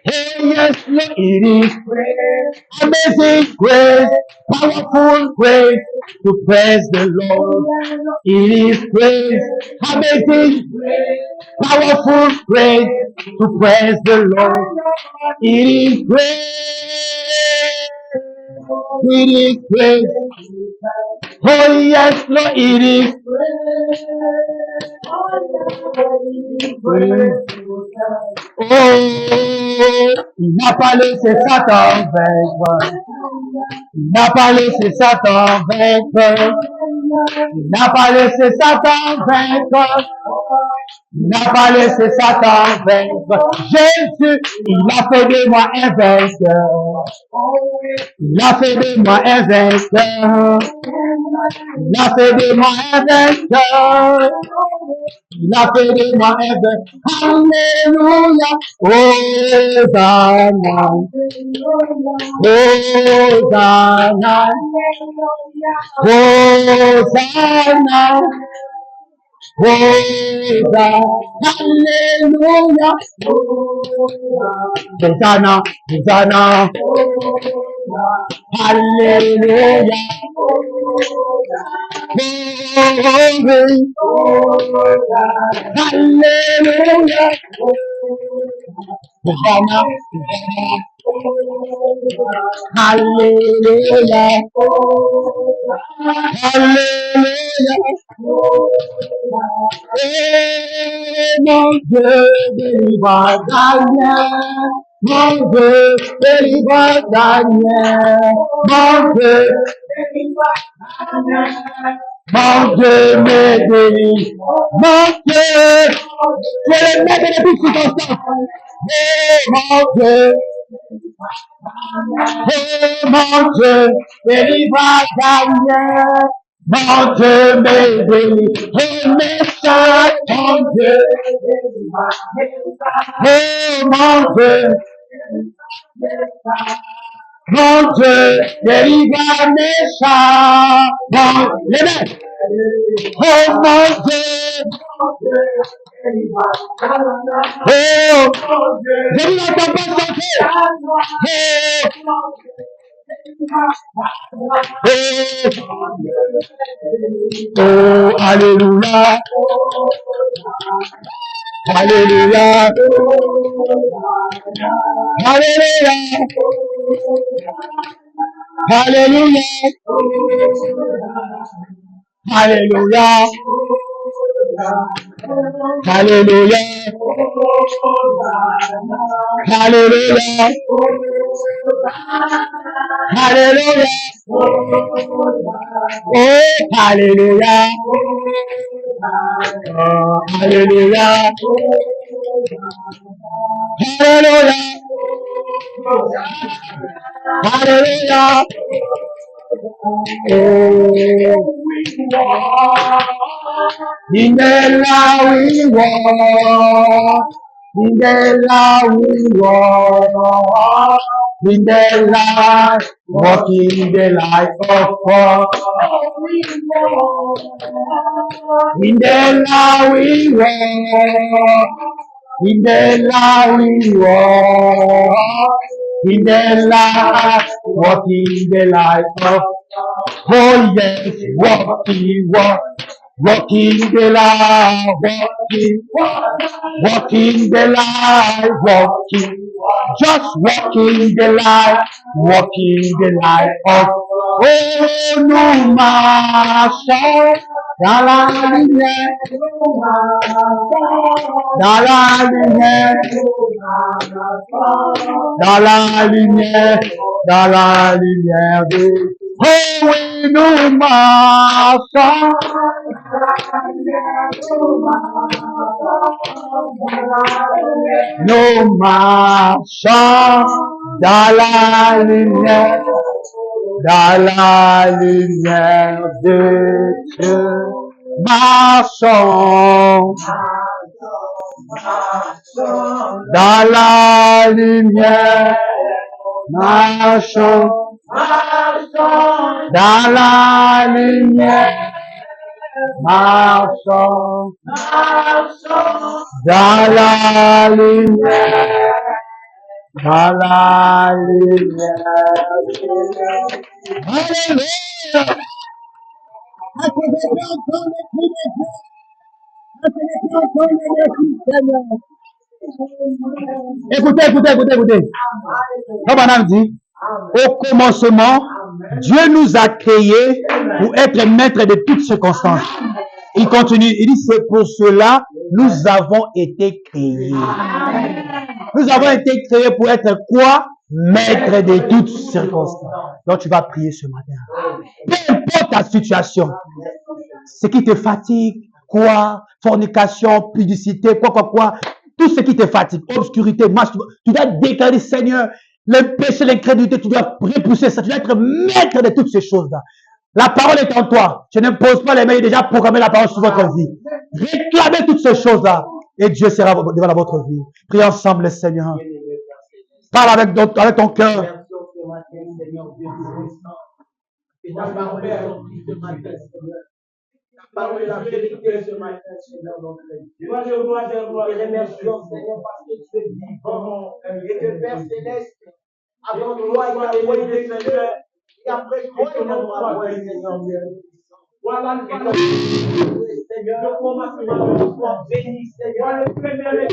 Oh yes, Lord, it is grace. Amazing grace. Powerful grace to praise the Lord. It is grace. Amazing grace. Powerful grace to praise the Lord. It is grace. It is grace. Oh yes, Lord, it is grace. Oh, il n'a pas laissé Satan vaincre. Il n'a pas laissé Satan vaincre. Il n'a pas laissé Satan vaincre. Il n'a pas laissé Satan vaincre. Jésus, il a fait de moi un vainqueur. Il a fait de moi un vainqueur. Il a fait de moi un vainqueur. Il a fait de moi un vainqueur. Alléluia. Hosanna. Hosanna. Hosanna. Hosanna. Alléluia. Hosanna. Hosanna. Alléluia. Alléluia. Hosanna. Alléluia. Alléluia. Et mon Dieu délivre Daniel. Mon Dieu délivre Daniel. Mon Dieu. Mon Dieu me délivre. Mon Dieu. Je le mets dans les toutes circonstances. Oh mon Dieu. Oh mon Dieu, délivre Daniel. Mon Dieu, me délivre. Oh méchant, mon Dieu. Oh mon Dieu. Mon Dieu, délivre méchant. Mon les mains. Oh mon Dieu. Oh, je ne l'entends pas chanter. Oh, alléluia. Alléluia. Alléluia. Alléluia. Alléluia. Alléluia. Alléluia. Alléluia. Oh, alléluia. Alléluia. Alléluia. Alléluia. In the light we walk, in the light we walk, in the light, walking the light of God. In the light we walk, in the light we walk, in the light, walking the light of God. Oh yes, walking, walking the light, walking the light, walking, just walking the light of, oh no master, dans la lumière, dans la lumière, dans la lumière, dans la lumière de oh oui, nous marchons. Nous marchons dans la lumière, de Dieu. Marchons dans la lumière, marchons dans la lumière, marchons dans la lumière, dans la lumière. Alléluia. Écoutez. Comme on a dit, au commencement, Dieu nous a créés pour être maîtres de toutes circonstances. Il continue, il dit, c'est pour cela nous avons été créés. Nous avons été créés pour être quoi? Maîtres de toutes circonstances. Donc tu vas prier ce matin. Peu importe ta situation, ce qui te fatigue, quoi, fornication, pudicité, quoi, tout ce qui te fatigue, obscurité, marche, tu dois déclarer, Seigneur, le péché, l'incrédulité, tu dois repousser ça, tu dois être maître de toutes ces choses-là. La parole est en toi. Je n'impose pas les mains, il est déjà programmé la parole sur votre vie. Réclamez toutes ces choses-là et Dieu sera devant votre vie. Priez ensemble, le Seigneur. Parle avec ton cœur. Et ta parole est remplie ce matin, Seigneur. Ta parole est la vérité ce matin, Seigneur, notre Dieu. Nous te remercions, Seigneur, parce que tu es vivant. Et que Père Céleste, avant toi, il y a envoyé des Seigneur. Et après toi, il y a envoyé des Seigneur. Voilà le Seigneur, le commencement, soit béni, Seigneur. Le premier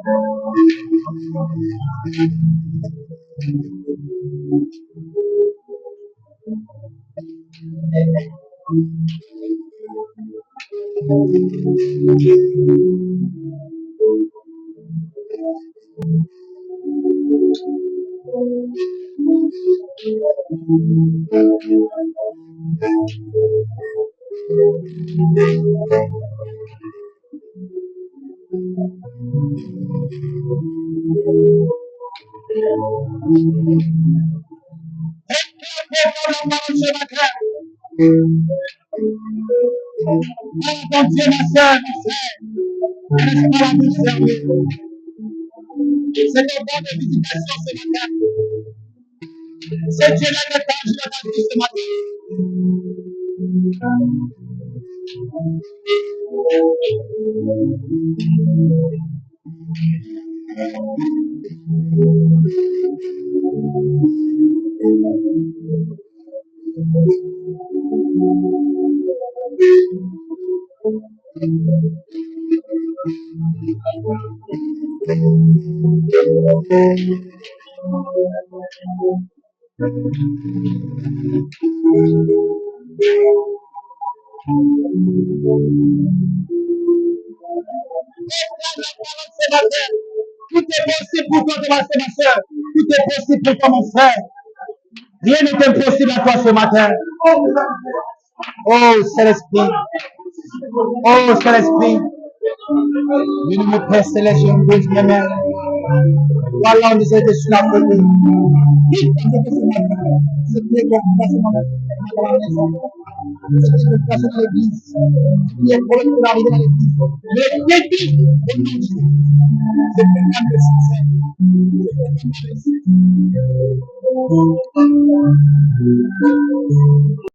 Mon Dieu, ma soeur, reste pas vous servir. C'est le bon de visitation ce matin. C'est Dieu là le temps, je l'ai dit ce matin. Tout est possible pour toi, ma soeur. Tout est possible pour toi, mon frère. Rien n'est impossible à toi ce matin. Oh, Saint-Esprit. Oh, Saint-Esprit. Bénis-moi, Père Céleste, je pose mes mains. Voilà, on disait que sur la côté. C'est qui est dans la maison. C'est qui est passé dans l'église. Qui est pour le arriver dans l'église. Le défi de mon Dieu. C'est quelqu'un de sincère. C'est quelqu'un de sincère.